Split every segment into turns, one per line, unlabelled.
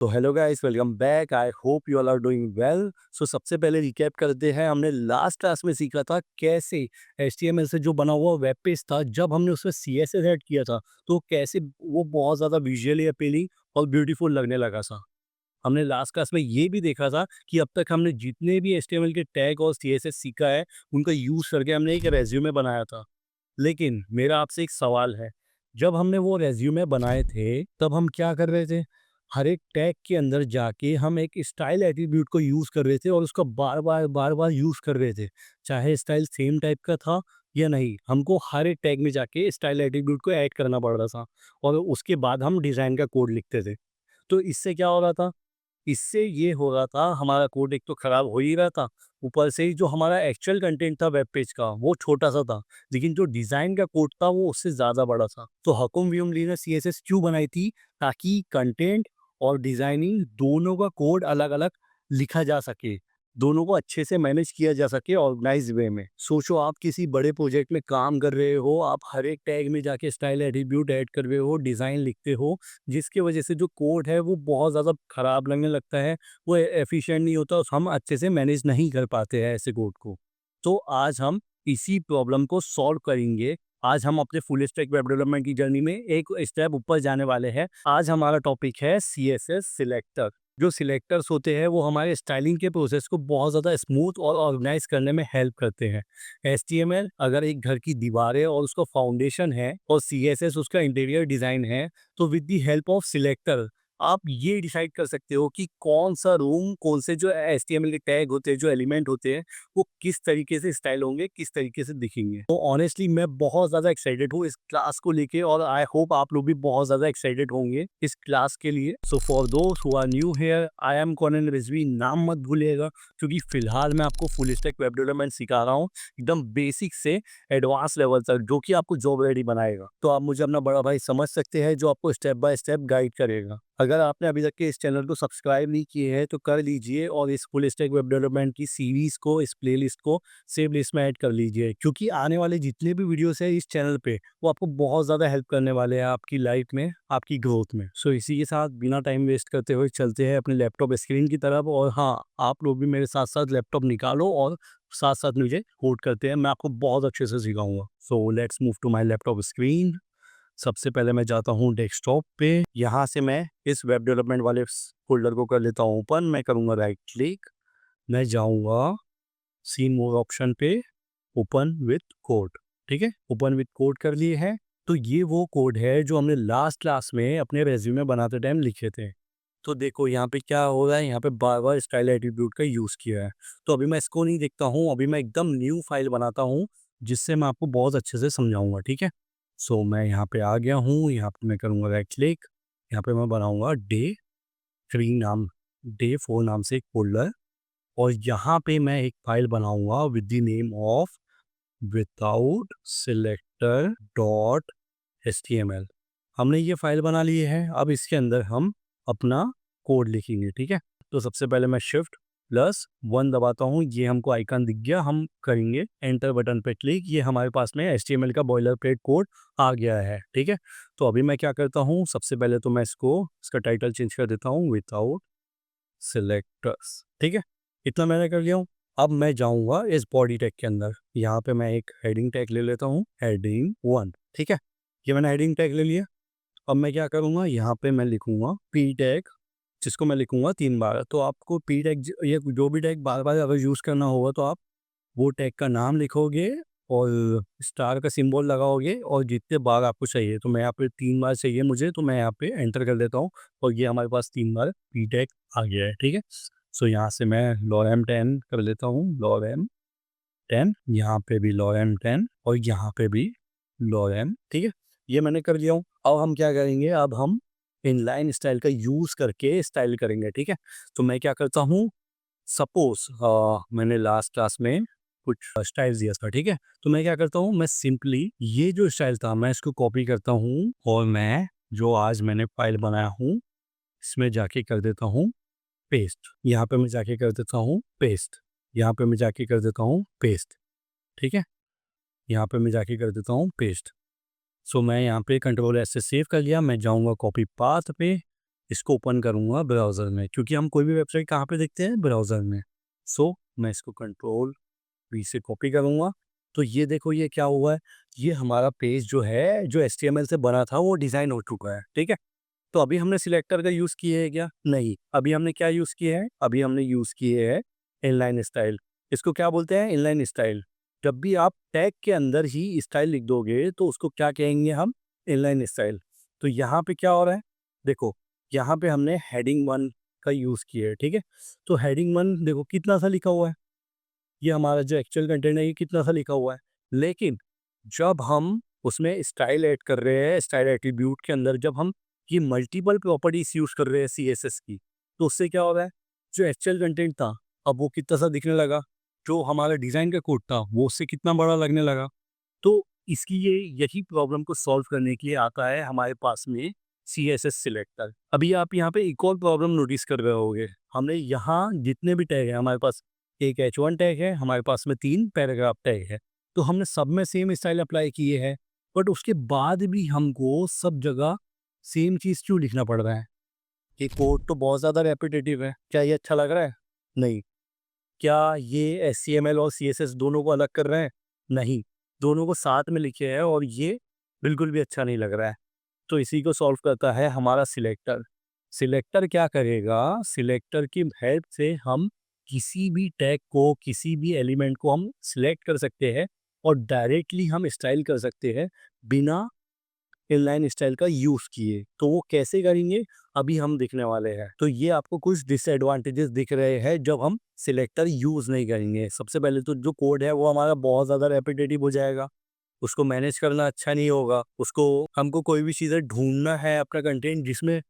तो hello guys, welcome back. I hope you all are doing well. So सबसे पहले recap करते हैं। हमने लास्ट क्लास में सीखा था कैसे एचटीएमएल से जो बना हुआ वेब पेज था, जब हमने उसमें सीएसएस ऐड किया था तो कैसे वो बहुत ज़्यादा विजुअली अपीलिंग और ब्यूटीफुल लगने लगा था। हमने लास्ट क्लास में ये भी देखा था कि अब तक हमने जितने भी एचटीएमएल के टैग और सीएसएस सीखा है, उनका यूज़ करके हमने एक रेज्यूमे बनाया था। लेकिन मेरा आपसे एक सवाल है, जब हमने वो रेज़्यूमे बनाए थे, तब हम क्या कर रहे थे? हर एक टैग के अंदर जाके हम एक स्टाइल एट्रिब्यूट को यूज़ कर रहे थे और उसको बार-बार, बार-बार यूज़ कर रहे थे। चाहे स्टाइल सेम टाइप का था या नहीं, हमको हर एक टैग में जाके स्टाइल एट्रिब्यूट को ऐड करना पड़ रहा था और उसके बाद हम डिज़ाइन का कोड लिखते थे। तो इससे क्या हो रहा था? इससे ये हो रहा था, हमारा कोड एक तो खराब हो ही रहा था, ऊपर से ही जो हमारा एक्चुअल कंटेंट था वेब पेज का वो छोटा-सा था, लेकिन जो डिज़ाइन का कोड था वो उससे ज़्यादा बड़ा था। तो हकुम व्योमली ने सीएसएस क्यों बनाई थी? ताकि कंटेंट और डिज़ाइनिंग दोनों का कोड अलग-अलग लिखा जा सके, दोनों को अच्छे से मैनेज किया जा सके ऑर्गेनाइज़ वे में। सोचो, आप किसी बड़े प्रोजेक्ट में काम कर रहे हो, आप हर एक टैग में जाके स्टाइल एट्रिब्यूट ऐड कर रहे हो, डिज़ाइन लिखते हो, जिसकी वजह से जो कोड है वो बहुत ज़्यादा खराब लगने लगता है, वो एफिशिएंट नहीं होता, हम अच्छे से मैनेज नहीं कर पाते हैं ऐसे कोड को। तो आज हम इसी प्रॉब्लम को सॉल्व करेंगे। आज हम अपने फुल स्टैक वेब डेवलपमेंट की जर्नी में एक स्टेप ऊपर जाने वाले हैं। आज हमारा टॉपिक है सीएसएस सिलेक्टर। जो सिलेक्टर्स होते हैं वो हमारे स्टाइलिंग के प्रोसेस को बहुत ज़्यादा स्मूथ और ऑर्गेनाइज करने में हेल्प करते हैं। एचटीएमएल अगर एक घर की दीवारें और उसका फाउंडेशन है और सीएसएस उसका इंटीरियर डिज़ाइन है, तो with the help of selector आप ये डिसाइड कर सकते हो कि कौन सा रूम, कौन से जो एचटीएमएल के टैग होते हैं, जो एलिमेंट होते हैं, वो किस तरीके से स्टाइल होंगे, किस तरीके से दिखेंगे। तो ऑनेस्टली मैं बहुत ज़्यादा एक्साइटेड हूँ इस क्लास को लेके और आई होप आप लोग भी बहुत ज़्यादा एक्साइटेड होंगे इस क्लास के लिए। सो फॉर दोस्त who are new here, I am Konan Rizvi, नाम मत भूलिएगा, क्योंकि फिलहाल मैं आपको फुल स्टैक वेब डेवलपमेंट सिखा रहा हूँ, एकदम बेसिक से एडवांस लेवल तक, जो कि आपको जॉब रेडी बनाएगा। तो आप मुझे अपना बड़ा भाई समझ सकते हैं, जो आपको स्टेप बाय स्टेप गाइड करेगा। अगर आपने अभी तक के इस चैनल को सब्सक्राइब नहीं किए हैं तो कर लीजिए और इस फुल स्टैक वेब डेवलपमेंट की सीरीज को, इस प्लेलिस्ट को सेव लिस्ट में ऐड कर लीजिए, क्योंकि आने वाले जितने भी वीडियोस हैं इस चैनल पे वो आपको बहुत ज़्यादा हेल्प करने वाले हैं आपकी लाइफ में, आपकी ग्रोथ में। सो इसी के साथ बिना टाइम वेस्ट करते हुए चलते हैं अपने लैपटॉप स्क्रीन की तरफ। और हाँ, आप लोग भी मेरे साथ साथ लैपटॉप निकालो और साथ साथ मुझे कोड करते हैं, मैं आपको बहुत अच्छे से सिखाऊंगा। So let's move to my laptop screen. सबसे पहले मैं जाता हूँ डेस्कटॉप पे, यहाँ से मैं इस वेब डेवलपमेंट वाले फोल्डर को कर लेता हूँ ओपन। मैं करूँगा राइट क्लिक, मैं जाऊँगा सीन मोर ऑप्शन पे, ओपन विथ कोड। ठीक है, ओपन विथ कोड कर लिए हैं। तो ये वो कोड है जो हमने लास्ट क्लास में अपने रेज्यूमे बनाते टाइम लिखे थे। तो देखो यहाँ पे क्या हो रहा है, यहाँ पे बार बार स्टाइल एट्रीब्यूट का यूज़ किया है। तो अभी मैं इसको नहीं देखता हूँ, अभी मैं एकदम न्यू फाइल बनाता हूँ, जिससे मैं आपको बहुत अच्छे से समझाऊंगा। ठीक है, सो मैं यहाँ पे आ गया हूँ, यहाँ पे मैं करूँगा राइट क्लिक, यहाँ पे मैं बनाऊंगा डे 4 नाम से एक फोल्डर, और यहाँ पे मैं एक फाइल बनाऊंगा with the name of without selector dot HTML. हमने ये फाइल बना ली है, अब इसके अंदर हम अपना कोड लिखेंगे। ठीक है, तो सबसे पहले मैं शिफ्ट+1 दबाता हूँ, ये हमको आइकन दिख गया, हम करेंगे एंटर बटन पे क्लिक, ये हमारे पास में एचटीएमएल का बॉयलर प्लेट कोड आ गया है। ठीक है, तो अभी मैं क्या करता हूँ, सबसे पहले तो मैं इसका टाइटल चेंज कर देता हूँ विदाउट सिलेक्टर्स। ठीक है, इतना मैंने कर लिया हूँ। अब मैं जाऊँगा इस बॉडी टैग के अंदर, यहाँ पे मैं एक हेडिंग टैग ले लेता हूँ, हेडिंग 1। ठीक है, ये मैंने हेडिंग टैग ले लिया। अब मैं क्या करूँगा, यहाँ पे मैं लिखूँगा पी टैग, जिसको मैं लिखूँगा 3 बार। तो आपको पी टैग ये जो भी टैग बार-बार अगर यूज़ करना होगा तो आप वो टैग का नाम लिखोगे और स्टार का सिंबल लगाओगे और जितने बार आपको चाहिए। तो मैं यहाँ पे 3 बार चाहिए मुझे, तो मैं यहाँ पे एंटर कर देता हूँ और ये हमारे पास 3 बार पी टैग आ गया है। ठीक है, सो यहाँ से मैं lorem 10 कर लेता हूँ, lorem 10, यहाँ पे भी lorem 10 और यहाँ पे भी lorem। ठीक है, ये मैंने कर लिया हूँ। अब हम क्या करेंगे, अब हम इनलाइन स्टाइल का यूज़ करके स्टाइल करेंगे। ठीक है, तो मैं क्या करता हूँ, सपोज मैंने लास्ट क्लास में कुछ स्टाइल दिया था। ठीक है, तो मैं क्या करता हूँ, मैं सिंपली ये जो स्टाइल था मैं इसको कॉपी करता हूँ और मैं जो आज मैंने फाइल बनाया हूँ इसमें जाके कर देता हूँ पेस्ट। यहाँ पे मैं जाके कर देता हूँ पेस्ट, यहाँ पे मैं जाके कर देता हूँ पेस्ट। ठीक है, यहाँ पे मैं जाके कर देता हूँ पेस्ट। सो मैं यहाँ पे कंट्रोल एस से सेव कर लिया, मैं जाऊँगा कॉपी पाथ पे, इसको ओपन करूँगा ब्राउज़र में, क्योंकि हम कोई भी वेबसाइट कहाँ पे देखते हैं? ब्राउज़र में। सो मैं इसको कंट्रोल वी से कॉपी करूँगा। तो ये देखो ये क्या हुआ है, ये हमारा पेज जो है, जो एचटीएमएल से बना था वो डिज़ाइन हो चुका है, ठीक है? तो अभी हमने सिलेक्टर का यूज़ किए है क्या? नहीं। अभी हमने क्या यूज़ किए हैं? अभी हमने यूज़ किए हैं इनलाइन स्टाइल। इसको क्या बोलते हैं? Inline style. जब भी आप टैग के अंदर ही स्टाइल लिख दोगे तो उसको क्या कहेंगे हम? Inline style. तो यहाँ पे क्या हो रहा है? देखो, यहाँ पे हमने हेडिंग 1 का यूज़ किया है, ठीक है? तो हेडिंग 1 देखो कितना सा लिखा हुआ है? ये हमारा जो एक्चुअल कंटेंट है ये कितना सा लिखा हुआ है। लेकिन जब हम उसमें स्टाइल ऐड कर रहे हैं, स्टाइल एट्रीब्यूट के अंदर जब हम ये मल्टीपल प्रॉपर्टीज यूज कर रहे हैं सीएसएस की, तो उससे क्या हो रहा है, जो एक्चुअल कंटेंट था अब वो कितना सा दिखने लगा, जो हमारा डिजाइन का कोड था वो उससे कितना बड़ा लगने लगा। तो इसकी ये यही प्रॉब्लम को सॉल्व करने के लिए आता है हमारे पास में CSS सिलेक्टर। अभी आप यहाँ पे एक और प्रॉब्लम नोटिस कर रहे होगे, हमने यहाँ जितने भी टैग है हमारे पास, एक H1 टैग है, हमारे पास में 3 पैराग्राफ टैग है, तो हमने सब में सेम स्टाइल अप्लाई किए हैं, बट उसके बाद भी हमको सब जगह सेम चीज़ क्यों लिखना पड़ रहा है? ये कोड तो बहुत ज़्यादा रेपिटेटिव है, क्या ये अच्छा लग रहा है? नहीं। क्या ये HTML और CSS दोनों को अलग कर रहे हैं? नहीं, दोनों को साथ में लिखे हैं और ये बिल्कुल भी अच्छा नहीं लग रहा है। तो इसी को सॉल्व करता है हमारा सिलेक्टर। सिलेक्टर क्या करेगा? सिलेक्टर की हेल्प से हम किसी भी टैग को, किसी भी एलिमेंट को हम सिलेक्ट कर सकते हैं और डायरेक्टली हम स्टाइल कर सकते हैं बिना इनलाइन स्टाइल का यूज़ किए। तो वो कैसे करेंगे अभी हम देखने वाले हैं। तो ये आपको कुछ डिसएडवांटेजेस दिख रहे हैं जब हम सिलेक्टर यूज़ नहीं करेंगे। सबसे पहले तो जो कोड है वो हमारा बहुत ज़्यादा रेपिटेटिव हो जाएगा, उसको मैनेज करना अच्छा नहीं होगा। उसको हमको कोई भी चीज़ें ढूँढना है अपना कंटेंट, जिसमें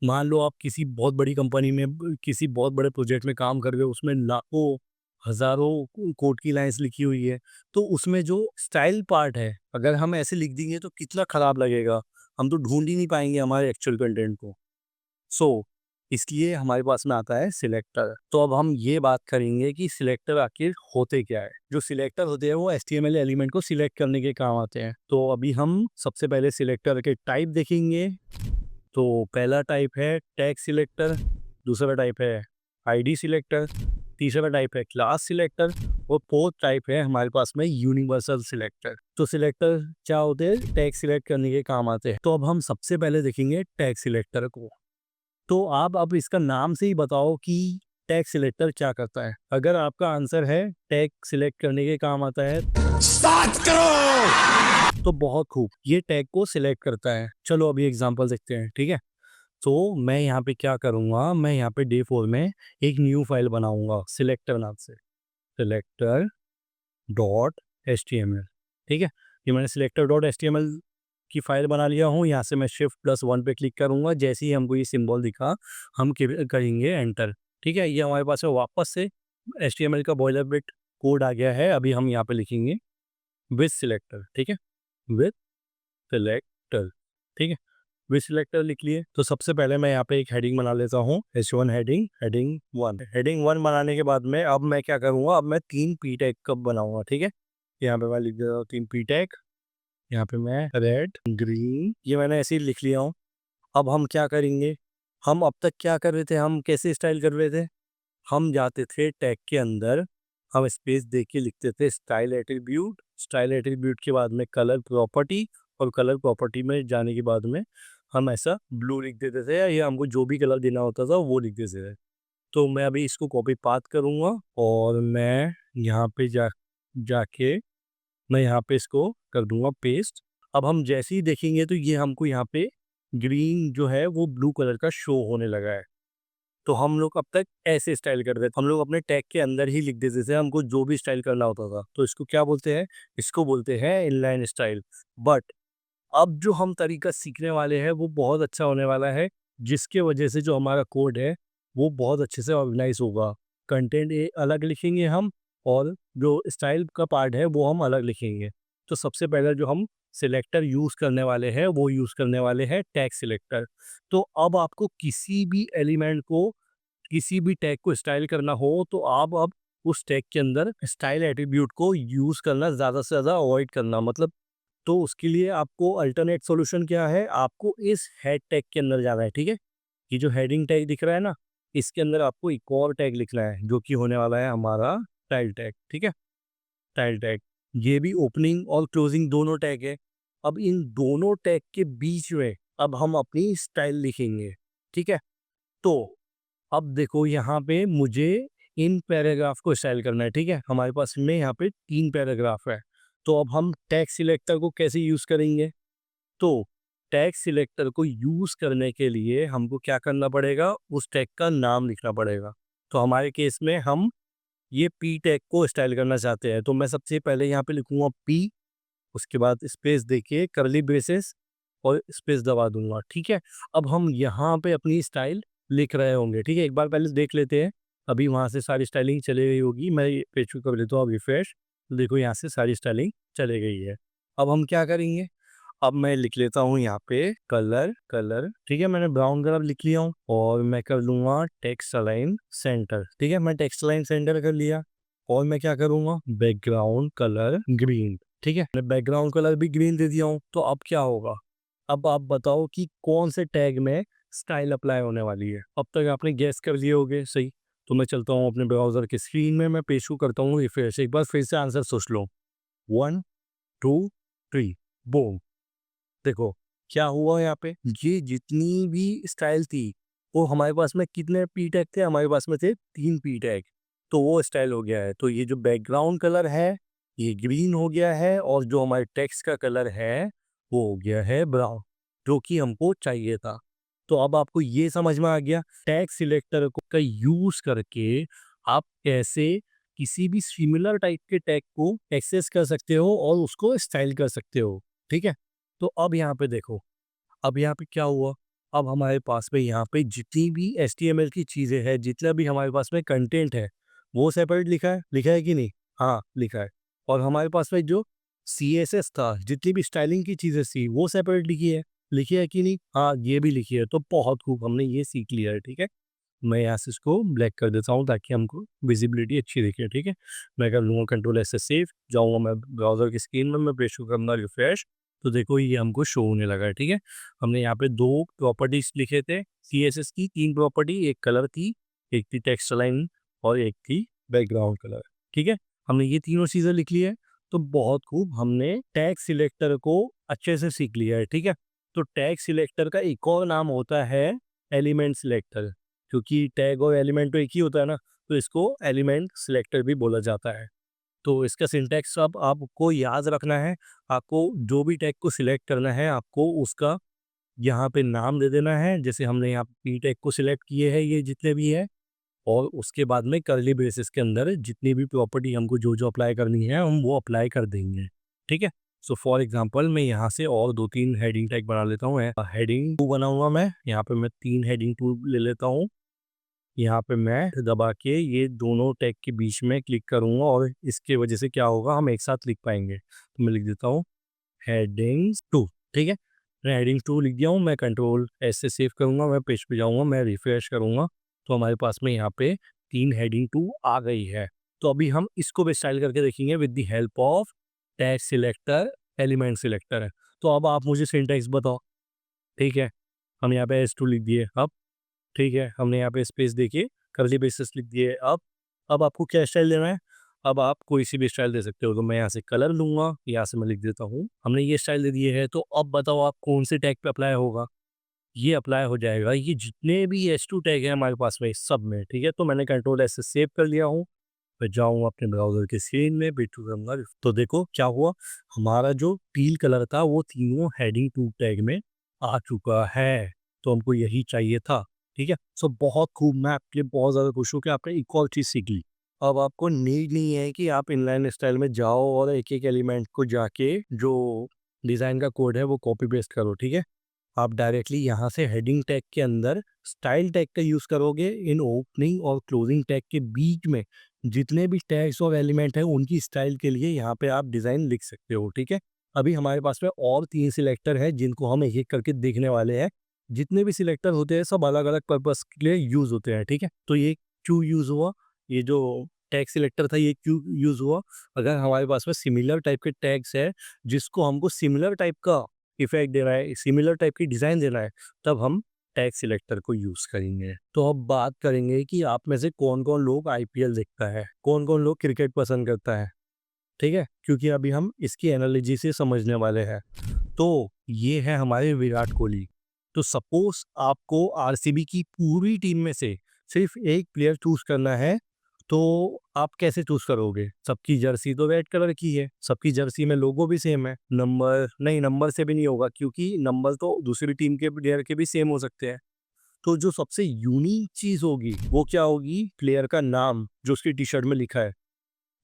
मान लो आप किसी बहुत बड़ी कंपनी में किसी बहुत बड़े प्रोजेक्ट में काम कर रहे हो, उसमें लाखों हज़ारों कोड की लाइन्स लिखी हुई है, तो उसमें जो स्टाइल पार्ट है अगर हम ऐसे लिख देंगे तो कितना ख़राब लगेगा, हम तो ढूंढ ही नहीं पाएंगे हमारे एक्चुअल कंटेंट को। सो इसलिए हमारे पास में आता है सिलेक्टर। तो अब हम ये बात करेंगे कि सिलेक्टर आखिर होते क्या है। जो सिलेक्टर होते हैं वो HTML एलिमेंट को सिलेक्ट करने के काम आते हैं। तो अभी हम सबसे पहले सिलेक्टर के टाइप देखेंगे। तो पहला टाइप है टैग सिलेक्टर, दूसरा टाइप है आईडी सिलेक्टर, तीसरा टाइप है क्लास सिलेक्टर और फोर्थ टाइप है हमारे पास में यूनिवर्सल सिलेक्टर। तो सिलेक्टर क्या होते हैं? टैग सिलेक्ट करने के काम आते हैं। तो अब हम सबसे पहले देखेंगे टैग सिलेक्टर को। तो आप अब इसका नाम से ही बताओ कि टैग सिलेक्टर क्या करता है। अगर आपका आंसर है टैग सिलेक्ट करने के काम आता है, 7 करोड़, तो बहुत खूब, ये टैग को सिलेक्ट करता है। चलो अभी एग्जांपल देखते हैं, ठीक है? तो मैं यहाँ पे क्या करूँगा, मैं यहाँ पे डे 4 में एक न्यू फाइल बनाऊँगा सिलेक्टर नाम से, सिलेक्टर डॉट एचटीएमएल, ठीक है? ये मैंने सिलेक्टर डॉट एचटीएमएल की फाइल बना लिया हूँ। यहाँ से मैं Shift+1 पे क्लिक करूँगा, जैसे ही हमको ये सिंबल दिखा हम करेंगे एंटर, ठीक है? ये हमारे पास में वापस से एचटीएमएल का बॉयलरप्लेट कोड आ गया है। अभी हम यहाँ पे लिखेंगे विथ सिलेक्टर, ठीक है? विथ सिलेक्टर, ठीक है? विथ सिलेक्टर लिख लिए। तो सबसे पहले मैं यहाँ पे एक हेडिंग बना लेता हूँ, H1 हेडिंग, हेडिंग 1। हेडिंग 1 बनाने के बाद में अब मैं क्या करूँगा, अब मैं 3 पी टैग कब बनाऊँगा, ठीक है? यहाँ पे मैं लिख देता हूँ 3 पी टैग, यहाँ पे मैं रेड, ग्रीन, ये मैंने ऐसे ही लिख लिया हूँ। अब हम क्या करेंगे, हम अब तक क्या कर रहे थे, हम कैसे स्टाइल कर रहे थे? हम जाते थे टैग के अंदर, हम स्पेस देख के लिखते थे स्टाइल एट्रीब्यूट, स्टाइल एट्रीब्यूट के बाद में कलर प्रॉपर्टी, और कलर प्रॉपर्टी में जाने के बाद में हम ऐसा ब्लू लिख देते थे, या हमको जो भी कलर देना होता था वो लिख देते थे। तो मैं अभी इसको कॉपी पाथ करूँगा और मैं यहाँ पे जाके मैं यहाँ पे इसको कर दूंगा पेस्ट। अब हम जैसे ही देखेंगे तो ये हमको यहाँ पे ग्रीन जो है वो ब्लू कलर का शो होने लगा है। तो हम लोग अब तक ऐसे स्टाइल करते थे, हम लोग अपने टैग के अंदर ही लिख देते थे हमको जो भी स्टाइल करना होता था। तो इसको क्या बोलते हैं? इसको बोलते हैं इनलाइन स्टाइल। बट अब जो हम तरीका सीखने वाले हैं वो बहुत अच्छा होने वाला है, जिसके वजह से जो हमारा कोड है वो बहुत अच्छे से ऑर्गेनाइज होगा। कंटेंट अलग लिखेंगे हम, और जो स्टाइल का पार्ट है वो हम अलग लिखेंगे। तो सबसे पहले जो हम सिलेक्टर यूज़ करने वाले हैं वो यूज़ करने वाले हैं टैग सिलेक्टर। तो अब आपको किसी भी एलिमेंट को, किसी भी टैग को स्टाइल करना हो तो आप अब उस टैग के अंदर स्टाइल एट्रीब्यूट को यूज़ करना ज़्यादा से ज़्यादा अवॉइड करना, मतलब तो उसके लिए आपको अल्टरनेट सॉल्यूशन क्या है, आपको इस हेड टैग के अंदर जाना है, ठीक है? ये जो हेडिंग टैग दिख रहा है ना, इसके अंदर आपको एक और टैग लिखना है जो कि होने वाला है हमारा स्टाइल टैग, ठीक है? स्टाइल टैग, ये भी ओपनिंग और क्लोजिंग दोनों टैग है। अब इन दोनों टैग के बीच में अब हम अपनी स्टाइल लिखेंगे, ठीक है? तो अब देखो यहाँ पे मुझे इन पैराग्राफ को स्टाइल करना है, ठीक है? हमारे पास में यहाँ पे 3 पैराग्राफ है। तो अब हम टैग सिलेक्टर को कैसे यूज़ करेंगे? तो टैग सिलेक्टर को यूज़ करने के लिए हमको क्या करना पड़ेगा? उस टैग का नाम लिखना पड़ेगा। तो हमारे केस में हम ये पी टैग को स्टाइल करना चाहते हैं। तो मैं सबसे पहले यहाँ पे लिखूँगा पी, उसके बाद स्पेस देके कर्ली ब्रेसेस और स्पेस दबा दूँगा, ठीक है? अब हम यहाँ पे अपनी स्टाइल लिख रहे होंगे, ठीक है? एक बार पहले देख लेते हैं। अभी वहाँ से सारी स्टाइलिंग चली गई होगी। मैं ये पेज को कर लेता हूँ अब रिफ्रेश। देखो यहाँ से सारी स्टाइलिंग चली गई है। अब हम क्या करेंगे? अब मैं लिख लेता हूँ यहाँ पे कलर, ठीक है? मैंने ब्राउन कलर लिख लिया हूँ और मैं कर लूँगा टेक्स्ट अलाइन सेंटर, ठीक है? मैं टेक्स्ट अलाइन सेंटर कर लिया और मैं क्या करूँगा? बैकग्राउंड कलर ग्रीन, ठीक है? मैं बैकग्राउंड कलर भी ग्रीन दे दिया हूँ। तो अब क्या होगा? अब आप बताओ कि कौन से टैग में स्टाइल अप्लाई होने वाली है? अब तक आपने गैस कर लिए होगे, सही? तो मैं चलता हूँ अपने ब्राउज़र के स्क्रीन में, मैं पेज को करता हूँ रिफ्रेश। एक बार फिर से आंसर सोच लो। 1, 2, 3 बूम! देखो, क्या हुआ यहाँ पे? ये जितनी भी स्टाइल थी, वो हमारे पास में कितने पी टैग थे? हमारे पास में थे 3 पी टैग। तो वो स्टाइल हो गया है। तो ये जो बैकग्राउंड कलर है, ये ग्रीन हो गया है और जो हमारे टेक्स्ट का कलर है, वो हो गया है ब्राउन, जो कि हमको चाहिए था। तो अब आपको ये समझ में आ गया, टैग सिलेक्टर को का यूज़ करके आप कैसे किसी भी सिमिलर टाइप के टैग को एक्सेस कर सकते हो और उसको स्टाइल कर सकते हो, ठीक है? तो अब यहाँ पे देखो, अब यहाँ पे क्या हुआ? अब हमारे पास में यहाँ पे जितनी भी एचटीएमएल की चीज़ें हैं, जितना भी हमारे पास में कंटेंट है, वो सेपरेट लिखा है कि नहीं? हाँ, लिखा है। और हमारे पास में जो सीएसएस था, जितनी भी स्टाइलिंग की चीज़ें थी, वो सेपरेट लिखी है कि नहीं? हाँ, ये भी लिखी है। तो बहुत खूब, हमने ये सीख लिया है, ठीक है? मैं यहाँ से इसको ब्लैक कर देता हूँ ताकि हमको विजिबिलिटी अच्छी दिखे, ठीक है? मैं कर लूँगा कंट्रोल एस से सेव, जाऊँगा मैं ब्राउज़र की स्क्रीन में, मैं पेज को करूँगा रिफ्रेश, तो देखो ये हमको शो होने लगा है, ठीक है? हमने यहाँ पे 2 प्रॉपर्टीज़ लिखे थे सीएसएस की, 3 प्रॉपर्टी, एक कलर थी, एक थी टेक्स्ट अलाइन और एक थी बैकग्राउंड कलर, ठीक है? हमने ये तीनों चीज़ें लिख ली है, तो बहुत खूब, हमने टैग सिलेक्टर को अच्छे से सीख लिया है, ठीक है? तो टैग सिलेक्टर का एक और नाम होता है एलिमेंट सिलेक्टर। क्योंकि टैग और एलिमेंट तो एक ही होता है ना, तो इसको एलिमेंट सिलेक्टर भी बोला जाता है। तो इसका सिंटैक्स अब आपको याद रखना है, आपको जो भी टैग को सिलेक्ट करना है, आपको उसका यहाँ पे नाम दे देना है। जैसे हमने यहाँ पी टैग को सिलेक्ट किए हैं, ये जितने भी है, और उसके बाद में कर्ली ब्रेसेस के अंदर जितनी भी प्रॉपर्टी हमको जो अप्लाई करनी है, हम वो अप्लाई कर देंगे, ठीक है? सो फॉर एग्जांपल मैं यहाँ से और 2-3 हेडिंग टैग बना लेता हूँ। हेडिंग 2 बनाऊंगा मैं, यहाँ पे मैं 3 हेडिंग 2 ले लेता हूँ। यहाँ पे मैं दबा के ये दोनों टैग के बीच में क्लिक करूँगा और इसकी वजह से क्या होगा, हम एक साथ लिख पाएंगे। तो मैं लिख देता हूँ हेडिंग्स 2, ठीक है? मैं हेडिंग्स 2 लिख दिया हूँ। मैं कंट्रोल एस से सेव करूँगा, मैं पेज पे जाऊँगा, मैं रिफ्रेश करूँगा, तो हमारे पास में यहाँ पे 3 हेडिंग 2 आ गई है। तो अभी हम इसको भी स्टाइल करके देखेंगे with the help of tag selector, element selector है। तो अब आप मुझे सिंटैक्स बताओ, ठीक है? हम यहाँ पे एस2 लिख दिए। अब ठीक है, हमने यहाँ पे स्पेस देखिए, कर्ली ब्रेसेस लिख दिए। अब आपको क्या स्टाइल देना है? अब आप कोई सी भी स्टाइल दे सकते हो। तो मैं यहाँ से कलर लूँगा, यहाँ से मैं लिख देता हूँ, हमने ये स्टाइल दे दिए है। तो अब बताओ आप कौन से टैग पे अप्लाई होगा? ये अप्लाई हो जाएगा ये जितने भी एच2 टैग हैं हमारे पास में, इस सब में, ठीक है? तो मैंने कंट्रोल एस से सेव कर लिया हूँ। मैं जाऊँगा अपने ब्राउज़र के स्क्रीन में, बिटू करूँगा, तो देखो क्या हुआ, हमारा जो टील कलर था वो तीनों हेडिंग 2 टैग में आ चुका है। तो हमको यही चाहिए था, ठीक है? सो बहुत खूब, मैं आपके लिए बहुत ज़्यादा खुश हूँ कि आपने एक और चीज़ सीख ली। अब आपको नीड नहीं है कि आप इनलाइन स्टाइल में जाओ और एक-एक एलिमेंट को जाके जो डिज़ाइन का कोड है वो कॉपी पेस्ट करो, ठीक है? आप डायरेक्टली यहाँ से हेडिंग टैग के अंदर स्टाइल टैग का यूज़ करोगे। इन ओपनिंग और क्लोजिंग टैग के बीच में जितने भी टैग्स और एलिमेंट हैं उनकी स्टाइल के लिए यहाँ पे आप डिज़ाइन लिख सकते हो, ठीक है? अभी हमारे पास में और 3 सिलेक्टर हैं जिनको हम एक-एक करके देखने वाले हैं। जितने भी सिलेक्टर होते हैं सब अलग-अलग पर्पस के लिए यूज़ होते हैं, ठीक है? तो ये क्यों यूज़ हुआ? ये जो टैग सिलेक्टर था ये क्यों यूज़ हुआ? अगर हमारे पास में सिमिलर टाइप के टैग्स हैं जिसको हमको सिमिलर टाइप का इफ़ेक्ट देना है, सिमिलर टाइप की डिज़ाइन देना है, तब हम टैग सिलेक्टर को यूज़ करेंगे। तो अब बात करेंगे कि आप में से कौन-कौन लोग आईपीएल देखता है, कौन-कौन लोग क्रिकेट पसंद करता है, ठीक है? क्योंकि अभी हम इसकी एनालॉजी से समझने वाले हैं। तो ये है हमारे विराट कोहली। तो सपोज़ आपको आरसीबी की पूरी टीम में से सिर्फ़ एक प्लेयर चूज़ करना है, तो आप कैसे चूज़ करोगे? सबकी जर्सी तो रेड कलर की है, सबकी जर्सी में लोगो भी सेम है, नंबर नहीं, नंबर से भी नहीं होगा क्योंकि नंबर तो दूसरी टीम के प्लेयर के भी सेम हो सकते हैं। तो जो सबसे यूनिक चीज़ होगी, वो क्या होगी? प्लेयर का नाम जो उसकी टी-शर्ट में लिखा है,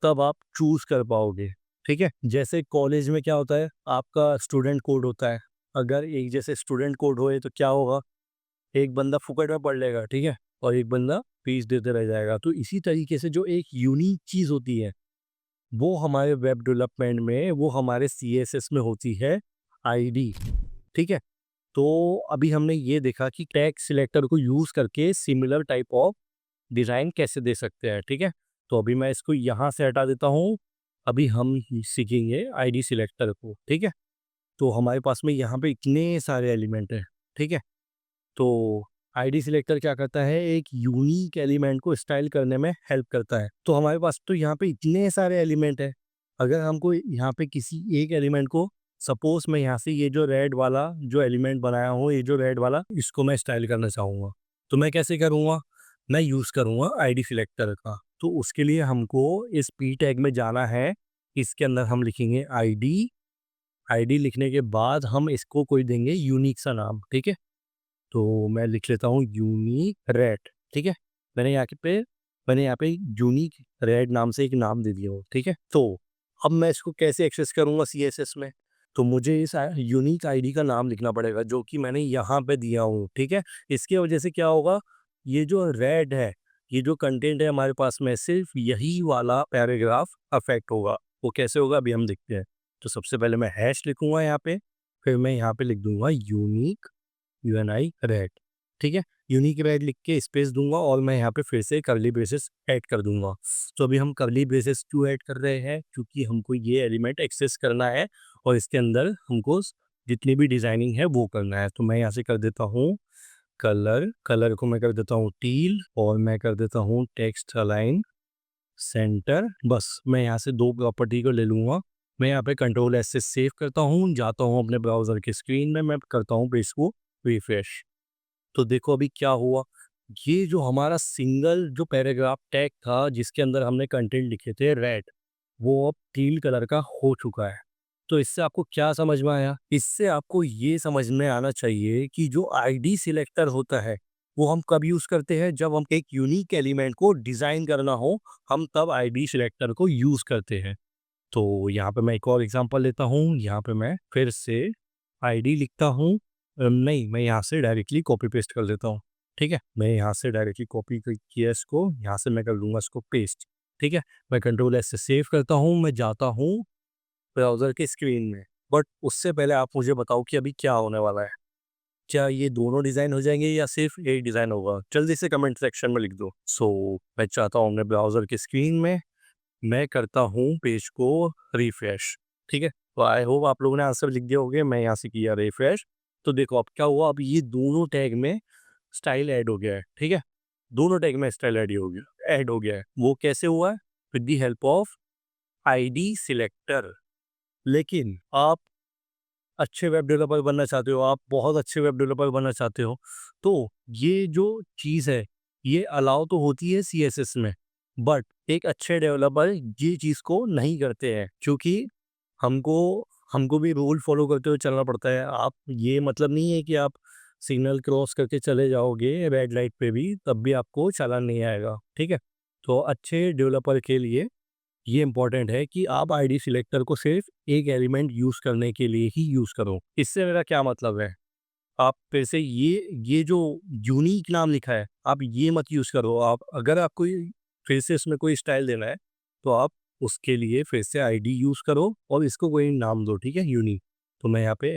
तब आप चूज़ कर पाओगे, ठीक है? जैसे कॉलेज में क्या होता है, आपका स्टूडेंट कोड होता है। अगर एक जैसे स्टूडेंट कोड होए तो क्या होगा? एक बंदा फुकट में पढ़ लेगा, ठीक है? और एक बंदा फीस देते रह जाएगा। तो इसी तरीके से जो एक यूनिक चीज़ होती है, वो हमारे वेब डेवलपमेंट में, वो हमारे सीएसएस में होती है आईडी, ठीक है? तो अभी हमने ये देखा कि टैग सिलेक्टर को यूज़ करके सिमिलर टाइप ऑफ डिज़ाइन कैसे दे सकते हैं, ठीक है? तो अभी मैं इसको यहाँ से हटा देता हूँ। अभी हम सीखेंगे आईडी सिलेक्टर को, ठीक है? तो हमारे पास में यहाँ पे इतने सारे एलिमेंट हैं, ठीक है? तो आईडी सिलेक्टर क्या करता है, एक यूनिक एलिमेंट को स्टाइल करने में हेल्प करता है। तो हमारे पास तो यहाँ पे इतने सारे एलिमेंट हैं, अगर हमको यहाँ पे किसी एक एलिमेंट को, सपोज मैं यहाँ से ये जो रेड वाला जो एलिमेंट बनाया हूँ, ये जो रेड वाला, इसको मैं स्टाइल करना चाहूँगा, तो मैं कैसे करूँगा? मैं यूज़ करूँगा आईडी सिलेक्टर का। तो उसके लिए हमको इस पी टैग में जाना है, इसके अंदर हम लिखेंगे आईडी। आईडी लिखने के बाद हम इसको कोई देंगे यूनिक सा नाम, ठीक है? तो मैं लिख लेता हूँ यूनिक रेड, ठीक है? मैंने यहाँ पे मैंने यहाँ पे यूनिक रेड नाम से एक नाम दे दिया हो, ठीक है? तो अब मैं इसको कैसे एक्सेस करूँगा सीएसएस में? तो मुझे इस यूनिक आईडी का नाम लिखना पड़ेगा जो कि मैंने यहाँ पे दिया हूँ, ठीक है? इसकी वजह से क्या होगा, ये जो रेड है, ये जो कंटेंट है हमारे पास में, सिर्फ यही वाला पैराग्राफ अफेक्ट होगा। वो कैसे होगा अभी हम देखते हैं। तो सबसे पहले मैं हैश लिखूंगा यहाँ पे, फिर मैं यहाँ पे लिख दूंगा यूनिक यूएनआई रेड, ठीक है? यूनिक रेड लिख के स्पेस दूंगा और मैं यहाँ पे फिर से कर्ली ब्रेसेस ऐड कर दूंगा। तो अभी हम कर्ली ब्रेसेस क्यों ऐड कर रहे हैं? क्योंकि हमको ये एलिमेंट एक्सेस करना है और इसके अंदर हमको जितनी भी डिजाइनिंग है वो करना है। तो मैं यहाँ से कर देता हूँ कलर, कलर को मैं कर देता हूँ टील, और मैं कर देता हूँ टेक्स्ट अलाइन सेंटर। बस मैं यहाँ से दो प्रॉपर्टी को ले लूँगा। मैं यहाँ पे कंट्रोल एस से सेव करता हूँ, जाता हूँ अपने ब्राउज़र की स्क्रीन में, मैं करता हूँ पेज को रिफ्रेश। तो देखो अभी क्या हुआ, ये जो हमारा सिंगल जो पैराग्राफ टैग था जिसके अंदर हमने कंटेंट लिखे थे रेड, वो अब टील कलर का हो चुका है। तो इससे आपको क्या समझ में आया? इससे आपको ये समझ में आना चाहिए कि जो आईडी सिलेक्टर होता है, वो हम कब यूज़ करते हैं? जब हम एक यूनिक एलिमेंट को डिज़ाइन करना हो, हम तब आईडी सिलेक्टर को यूज़ करते हैं। तो यहाँ पे मैं एक और एग्जांपल लेता हूँ, यहाँ पे मैं फिर से आईडी लिखता हूँ। नहीं, मैं यहाँ से डायरेक्टली कॉपी पेस्ट कर देता हूँ, ठीक है? मैं यहाँ से डायरेक्टली कॉपी किया इसको, यहाँ से मैं कर लूँगा इसको पेस्ट, ठीक है? मैं कंट्रोल एस से सेव करता हूँ, मैं जाता हूँ ब्राउज़र की स्क्रीन में। बट उससे पहले आप मुझे बताओ कि अभी क्या होने वाला है? क्या ये दोनों डिज़ाइन हो जाएँगे या सिर्फ़ एक डिज़ाइन होगा? जल्दी से कमेंट सेक्शन में लिख दो। मैं चाहता हूँ अपने ब्राउज़र की स्क्रीन में मैं करता हूँ पेज को रिफ्रेश, ठीक है? तो आई होप आप लोगों ने आंसर लिख दिए होंगे, मैं यहाँ से किया रिफ्रेश। तो देखो अब क्या हुआ, अब ये दोनों टैग में स्टाइल ऐड हो गया है, ठीक है? दोनों टैग में स्टाइल ऐड हो गया है। वो कैसे हुआ है? With the help of ID selector. लेकिन आप अच्छे वेब डेवलपर बनना चाहते हो, आप बहुत अच्छे वेब डेवलपर बनना चाहते हो, तो ये जो चीज़ है, ये अलाउ तो होती है सीएसएस में, बट एक अच्छे डेवलपर ये चीज़ को नहीं करते हैं क्योंकि हमको हमको भी रूल फॉलो करते हुए चलना पड़ता है। आप ये मतलब नहीं है कि आप सिग्नल क्रॉस करके चले जाओगे रेड लाइट पे भी, तब भी आपको चालान नहीं आएगा, ठीक है? तो अच्छे डेवलपर के लिए ये इम्पोर्टेंट है कि आप आईडी सिलेक्टर को सिर्फ एक एलिमेंट यूज़ करने के लिए ही यूज़ करो। इससे मेरा क्या मतलब है? आप फिर से ये जो यूनिक नाम लिखा है, आप ये मत यूज़ करो। आप अगर आपको फिर से इसमें कोई स्टाइल देना है, तो आप उसके लिए फिर से आईडी यूज़ करो और इसको कोई नाम दो, ठीक है? यूनिक। तो मैं यहाँ पे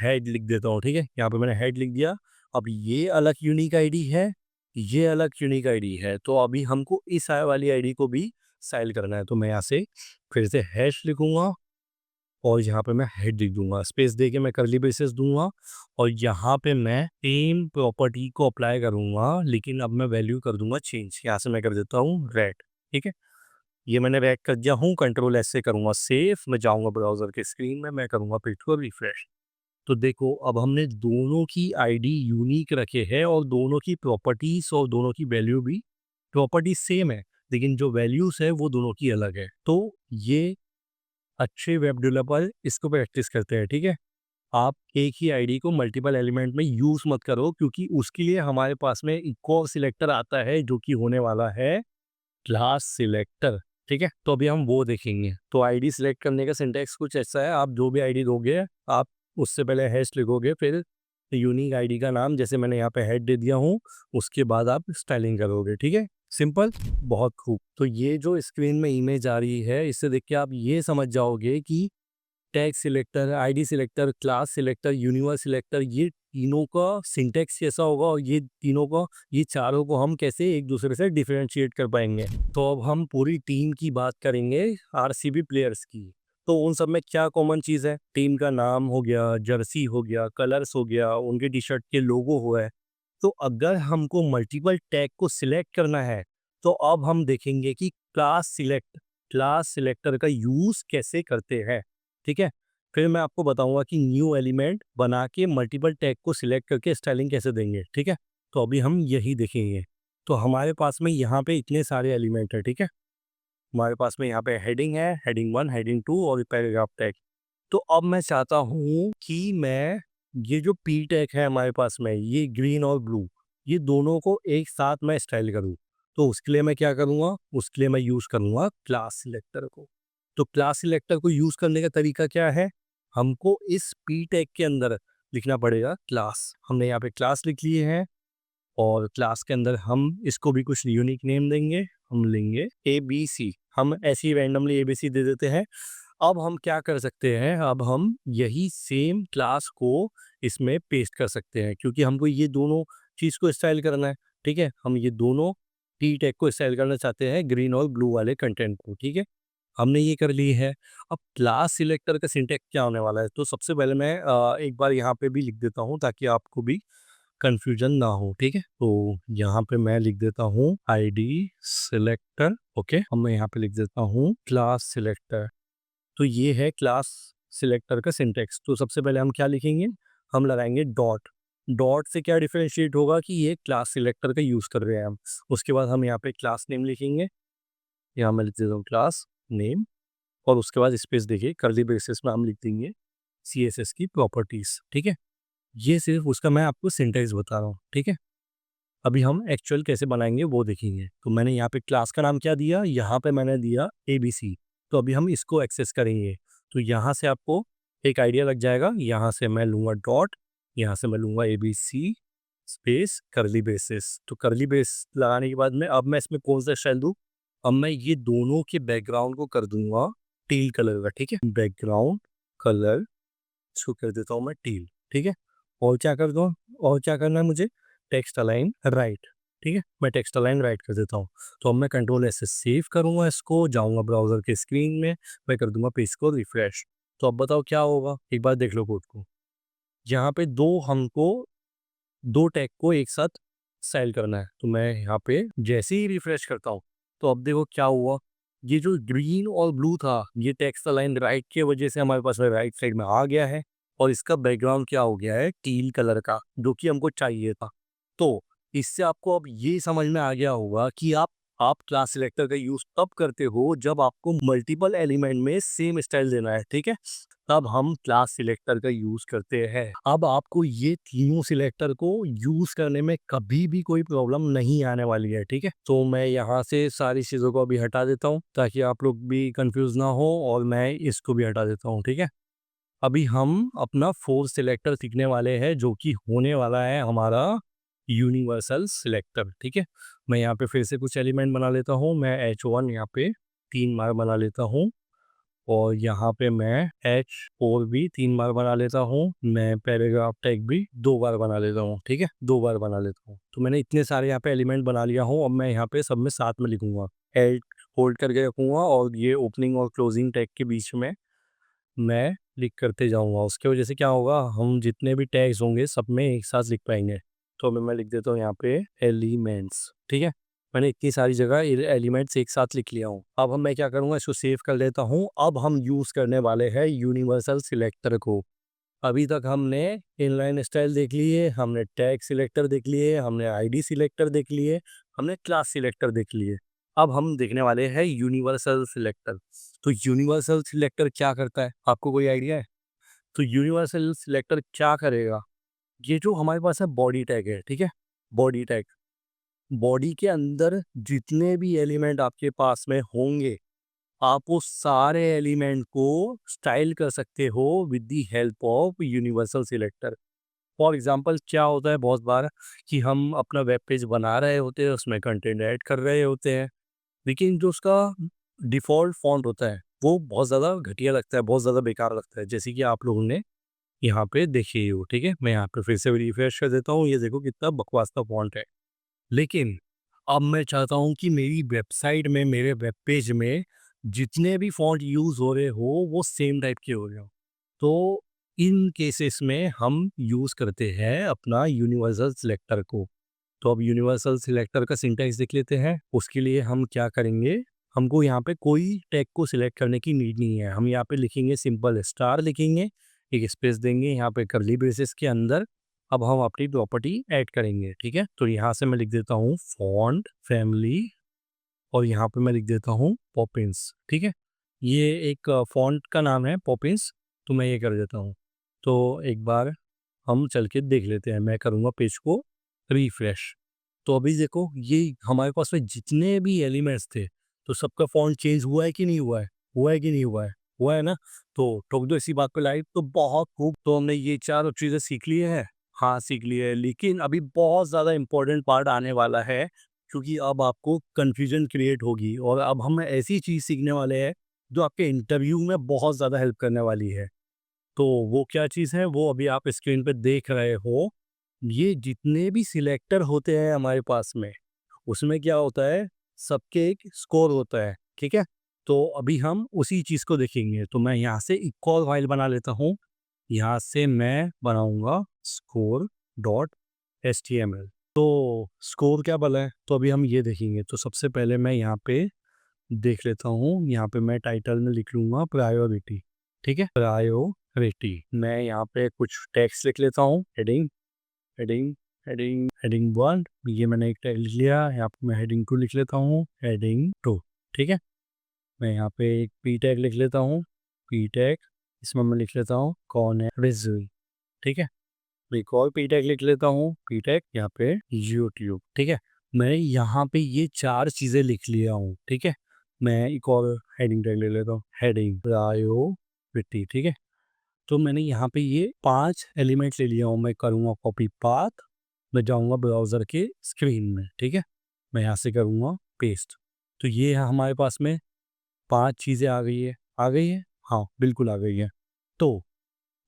हेड लिख देता हूँ, ठीक है? यहाँ पे मैंने हेड लिख दिया। अब ये अलग यूनिक आईडी है, ये अलग यूनिक आईडी है, तो अभी हमको इस वाली आईडी को भी स्टाइल करना है। तो मैं यहाँ से फिर से हैश लिखूँगा और यहाँ पे मैं हेड लिख दूंगा, स्पेस दे के मैं कर्ली ब्रेसेस दूंगा और यहाँ पे मैं सेम प्रॉपर्टी को अप्लाई करूंगा, लेकिन अब मैं वैल्यू कर दूंगा चेंज। यहाँ से मैं कर देता हूँ रेड। ठीक है, ये मैंने रेड कर दिया हूँ। कंट्रोल एस से करूंगा सेव, मैं जाऊंगा ब्राउजर के स्क्रीन में, मैं करूंगा पेज को रिफ्रेश। तो देखो अब हमने दोनों की आईडी यूनिक रखे हैं और दोनों की प्रॉपर्टीज और दोनों की वैल्यू भी, प्रॉपर्टीज सेम है लेकिन जो वैल्यूज है वो दोनों की अलग है। तो ये अच्छे वेब डेवलपर इसको प्रैक्टिस करते हैं। ठीक है, आप एक ही आईडी को मल्टीपल एलिमेंट में यूज मत करो, क्योंकि उसके लिए हमारे पास में एक और सिलेक्टर आता है जो कि होने वाला है क्लास सिलेक्टर। ठीक है, तो अभी हम वो देखेंगे। तो आईडी सिलेक्ट करने का सिंटैक्स कुछ ऐसा है, आप जो भी आईडी दोगे आप उससे पहले हैश लिखोगे, फिर यूनिक आईडी का नाम, जैसे मैंने यहाँ पे हेड दे दिया हूँ, उसके बाद आप स्टाइलिंग करोगे। ठीक है, सिंपल, बहुत खूब। तो ये जो स्क्रीन में इमेज आ रही है, इससे देख के आप ये समझ जाओगे कि tag selector, ID selector, class selector, universe selector, ये तीनों का सिंटैक्स कैसा होगा और ये तीनों का, ये चारों को हम कैसे एक दूसरे से डिफरेंशिएट कर पाएंगे। तो अब हम पूरी टीम की बात करेंगे, आरसीबी प्लेयर्स की। तो उन सब में क्या कॉमन चीज़ है? टीम का नाम हो गया, जर्सी हो गया, कलर्स हो गया, उनके टी शर्ट के लोगो हुआ है। तो अगर हमको मल्टीपल टैग को सिलेक्ट करना है, तो अब हम देखेंगे कि क्लास सिलेक्टर का यूज़ कैसे करते हैं। ठीक है, फिर मैं आपको बताऊंगा कि न्यू एलिमेंट बना के मल्टीपल टैग को सिलेक्ट करके स्टाइलिंग कैसे देंगे। ठीक है, तो अभी हम यही देखेंगे। तो हमारे पास में यहाँ पे इतने सारे एलिमेंट है। ठीक है, हमारे पास में यहाँ पे हेडिंग है, हेडिंग 1, हेडिंग 2 और पैराग्राफ टैग। तो अब मैं चाहता हूँ कि मैं ये जो पी टैग है हमारे पास में, ये ग्रीन और ब्लू, ये दोनों को एक साथ मैं स्टाइल करूँ। तो उसके लिए मैं क्या करूँगा? उसके लिए मैं यूज़ करूँगा क्लास सिलेक्टर को। तो क्लास सिलेक्टर को यूज़ करने का तरीका क्या है? हमको इस पी टैग के अंदर लिखना पड़ेगा क्लास। हमने यहाँ पे क्लास लिख लिए हैं और क्लास के अंदर हम इसको भी कुछ यूनिक नेम देंगे। हम लेंगे ए बी सी, हम ऐसे ही रैंडमली ए बी सी दे देते हैं। अब हम क्या कर सकते हैं, अब हम यही सेम क्लास को इसमें पेस्ट कर सकते हैं, क्योंकि हमको ये दोनों चीज़ को स्टाइल करना है। ठीक है, हम ये दोनों टी टैग को स्टाइल करना चाहते हैं, ग्रीन और ब्लू वाले कंटेंट को। ठीक है, हमने ये कर ली है। अब क्लास सिलेक्टर का सिंटैक्स क्या होने वाला है, तो सबसे पहले मैं एक बार यहाँ पे भी लिख देता हूँ ताकि आपको भी कंफ्यूजन ना हो। ठीक है, तो यहाँ पे मैं लिख देता हूँ आईडी सिलेक्टर। ओके, अब मैं यहाँ पे लिख देता हूँ क्लास सिलेक्टर। तो ये है क्लास सिलेक्टर का सिंटैक्स। तो सबसे पहले हम क्या लिखेंगे, हम लगाएंगे डॉट। डॉट से क्या डिफरेंशिएट होगा कि ये क्लास सिलेक्टर का यूज़ कर रहे हैं हम। उसके बाद हम यहाँ पे क्लास नेम लिखेंगे, यहाँ मैं लिख देता हूँ क्लास नेम, और उसके बाद स्पेस देखिए कर्ली ब्रेसेस में हम लिख देंगे CSS की प्रॉपर्टीज। ठीक है, ये सिर्फ उसका मैं आपको सिंटैक्स बता रहा हूँ। ठीक है, अभी हम एक्चुअल कैसे बनाएंगे वो देखेंगे। तो मैंने यहाँ पे क्लास का नाम क्या दिया, यहाँ पे मैंने दिया ABC। तो अभी हम इसको एक्सेस करेंगे। तो यहाँ से आपको एक आइडिया लग जाएगा। यहाँ से मैं लूँगा डॉट, यहाँ से मैं लूँगा ABC स्पेस कर्ली ब्रेसेस। तो कर्ली ब्रेस लगाने के बाद में अब मैं इसमें कौन सा स्टाइल दूँ, अब मैं ये दोनों के बैकग्राउंड को कर दूंगा टील कलर का। ठीक है, बैकग्राउंड कलर इसको कर देता हूँ मैं टील। ठीक है, और क्या कर दूँ, और क्या करना है मुझे, टेक्स्ट अलाइन राइट। ठीक है, मैं टेक्स्ट अलाइन राइट कर देता हूँ। तो अब मैं कंट्रोल ऐसे सेव करूँगा, इसको जाऊँगा ब्राउजर के स्क्रीन में, मैं कर दूंगा पेज को रिफ्रेश। तो अब बताओ क्या होगा, एक बार देख लो कोड को। यहाँ पे दो टैग को एक साथ स्टाइल करना है। तो मैं यहाँ पे जैसे ही रिफ्रेश करता हूँ, तो अब देखो क्या हुआ, ये जो ग्रीन और ब्लू था, ये टेक्स्ट लाइन राइट के वजह से हमारे पास राइट साइड में आ गया है, और इसका बैकग्राउंड क्या हो गया है, टील कलर का, जो कि हमको चाहिए था। तो इससे आपको अब ये समझ में आ गया होगा कि आप क्लास सिलेक्टर का यूज तब करते हो जब आपको मल्टीपल एलिमेंट में सेम स्टाइल देना है। ठीक है, तब हम क्लास सिलेक्टर का यूज करते हैं। अब आपको ये तीनों सिलेक्टर को यूज करने में कभी भी कोई प्रॉब्लम नहीं आने वाली है। ठीक है, तो मैं यहाँ से सारी चीजों को अभी हटा देता हूँ ताकि आप लोग भी कंफ्यूज ना हो, और मैं इसको भी हटा देता हूँ। ठीक है, अभी हम अपना फोर्थ सिलेक्टर सीखने वाले हैं, जो कि होने वाला है हमारा यूनिवर्सल सिलेक्टर। ठीक है, मैं यहाँ पे फिर से कुछ एलिमेंट बना लेता हूँ। मैं H1 यहाँ पे 3 बार बना लेता हूँ, और यहाँ पे मैं H4 भी 3 बार बना लेता हूँ। मैं पैराग्राफ टैग भी 2 बार बना लेता हूँ। ठीक है, 2 बार बना लेता हूँ। तो मैंने इतने सारे यहाँ पे एलिमेंट बना लिया हूँ। अब मैं यहाँ पे सब में साथ में लिखूंगा, एड होल्ड करके रखूंगा, और ये ओपनिंग और क्लोजिंग टैग के बीच में मैं लिख करते जाऊँगा। उसकी वजह से क्या होगा, हम जितने भी टैग्स होंगे सब में एक साथ लिख पाएँगे। तो अभी मैं लिख देता हूँ यहाँ पे एलिमेंट्स, ठीक है? मैंने इतनी सारी जगह एलिमेंट्स एक साथ लिख लिया हूँ। अब हम मैं क्या करूँगा, इसको सेव कर लेता हूँ। अब हम यूज़ करने वाले हैं यूनिवर्सल सिलेक्टर को। अभी तक हमने इनलाइन स्टाइल देख लिए, हमने टैग सिलेक्टर देख लिए, हमने आईडी सिलेक्टर देख लिए, हमने क्लास सिलेक्टर देख लिए। अब हम देखने वाले हैं यूनिवर्सल सिलेक्टर। तो यूनिवर्सल सिलेक्टर क्या करता है, आपको कोई आइडिया है? तो यूनिवर्सल सिलेक्टर क्या करेगा, ये जो हमारे पास है बॉडी टैग है, ठीक है? बॉडी टैग, बॉडी के अंदर जितने भी एलिमेंट आपके पास में होंगे, आप वो सारे एलिमेंट को स्टाइल कर सकते हो with the help of universal selector. For example क्या होता है बहुत बार कि हम अपना वेब पेज बना रहे होते हैं, उसमें कंटेंट ऐड कर रहे होते हैं, लेकिन जो उसका डिफ़ॉल्ट फ़ॉन्ट होता है, वो बहुत ज़्यादा घटिया लगता है, बहुत ज़्यादा बेकार लगता है। जैसे कि आप लोगों ने यहाँ पे देखी ही हो, ठीक है? मैं यहाँ पे फिर से रिफ्रेश कर देता हूँ, ये देखो कितना बकवास का फ़ॉन्ट है। लेकिन अब मैं चाहता हूँ कि मेरी वेबसाइट में, मेरे वेब पेज में जितने भी फ़ॉन्ट यूज़ हो रहे हो, वो सेम टाइप के हो रहे हो। तो इन केसेस में हम यूज़ करते हैं अपना यूनिवर्सल सिलेक्टर को। तो अब यूनिवर्सल सिलेक्टर का सिंटैक्स देख लेते हैं। उसके लिए हम क्या करेंगे, हमको यहाँ पे कोई टैग को सिलेक्ट करने की नीड नहीं है। हम यहाँ पे लिखेंगे सिंपल स्टार लिखेंगे, एक स्पेस देंगे यहाँ पे कर्ली ब्रेसेस के अंदर। अब हम अपनी प्रॉपर्टी ऐड करेंगे, ठीक है? तो यहाँ से मैं लिख देता हूँ फॉन्ट फैमिली और यहाँ पे मैं लिख देता हूँ पॉपिंस, ठीक है? ये एक फॉन्ट का नाम है पॉपिंस, तो मैं ये कर देता हूँ। तो एक बार हम चल के देख लेते हैं, मैं करूँगा पेज को रिफ्रेश। तो अभी देखो ये हमारे पास में जितने भी एलिमेंट्स थे, तो सबका फॉन्ट चेंज हुआ है कि नहीं हुआ है? हुआ है कि नहीं हुआ है? हुआ है ना? तो ठोक दो इसी बात पे लाइक। तो बहुत खूब, तो हमने ये चारों चीज़ें सीख ली हैं। हाँ, सीख ली है, लेकिन अभी बहुत ज़्यादा इम्पोर्टेंट पार्ट आने वाला है, क्योंकि अब आपको कन्फ्यूजन क्रिएट होगी और अब हम ऐसी चीज़ सीखने वाले हैं, जो आपके इंटरव्यू में बहुत ज़्यादा हेल्प करने वाली है। तो वो क्या चीज़ है, वो अभी आप स्क्रीन पे देख रहे हो। ये जितने भी सिलेक्टर होते हैं हमारे पास में, उसमें क्या होता है, सबके एक स्कोर होता है, ठीक है? तो अभी हम उसी चीज़ को देखेंगे। तो मैं यहाँ से एक और फाइल बना लेता हूँ। यहाँ से मैं बनाऊँगा स्कोर डॉट एचटीएमएल। तो स्कोर क्या भला है? तो अभी हम ये देखेंगे। तो सबसे पहले मैं यहाँ पे देख लेता हूँ, यहाँ पे मैं टाइटल में लिख लूँगा प्रायोरिटी, ठीक है? प्रायोरिटी। मैं यहाँ पे कुछ टेक्स्ट लिख लेता हूँ, हेडिंग, हेडिंग, हेडिंग, हेडिंग 1, ये मैंने एक टैग लिख लिया। यहाँ पे मैं हेडिंग 2 लिख लेता हूँ, हेडिंग 2, ठीक है? मैं यहाँ पे एक पी टैग लिख लेता हूँ, पी टैग, इसमें मैं लिख लेता हूँ कौन है रिज्यूम, ठीक है? एक और पी टैग लिख लेता हूँ, पी टैग यहाँ पे यूट्यूब, ठीक है? मैं यहाँ पे ये 4 चीज़ें लिख लिया हूँ, ठीक है? मैं एक और हेडिंग टैग ले लेता हूँ, हेडिंग प्रायोरिटी, ठीक है? तो मैंने यहाँ पे ये 5 एलिमेंट ले लिया हूँ। मैं करूँगा कॉपी पाथ, मैं जाऊँगा ब्राउज़र के स्क्रीन में, ठीक है? मैं यहाँ से करूँगा पेस्ट। तो ये है हमारे पास में 5 चीज़ें आ गई है। आ गई है? हाँ, बिल्कुल आ गई है। तो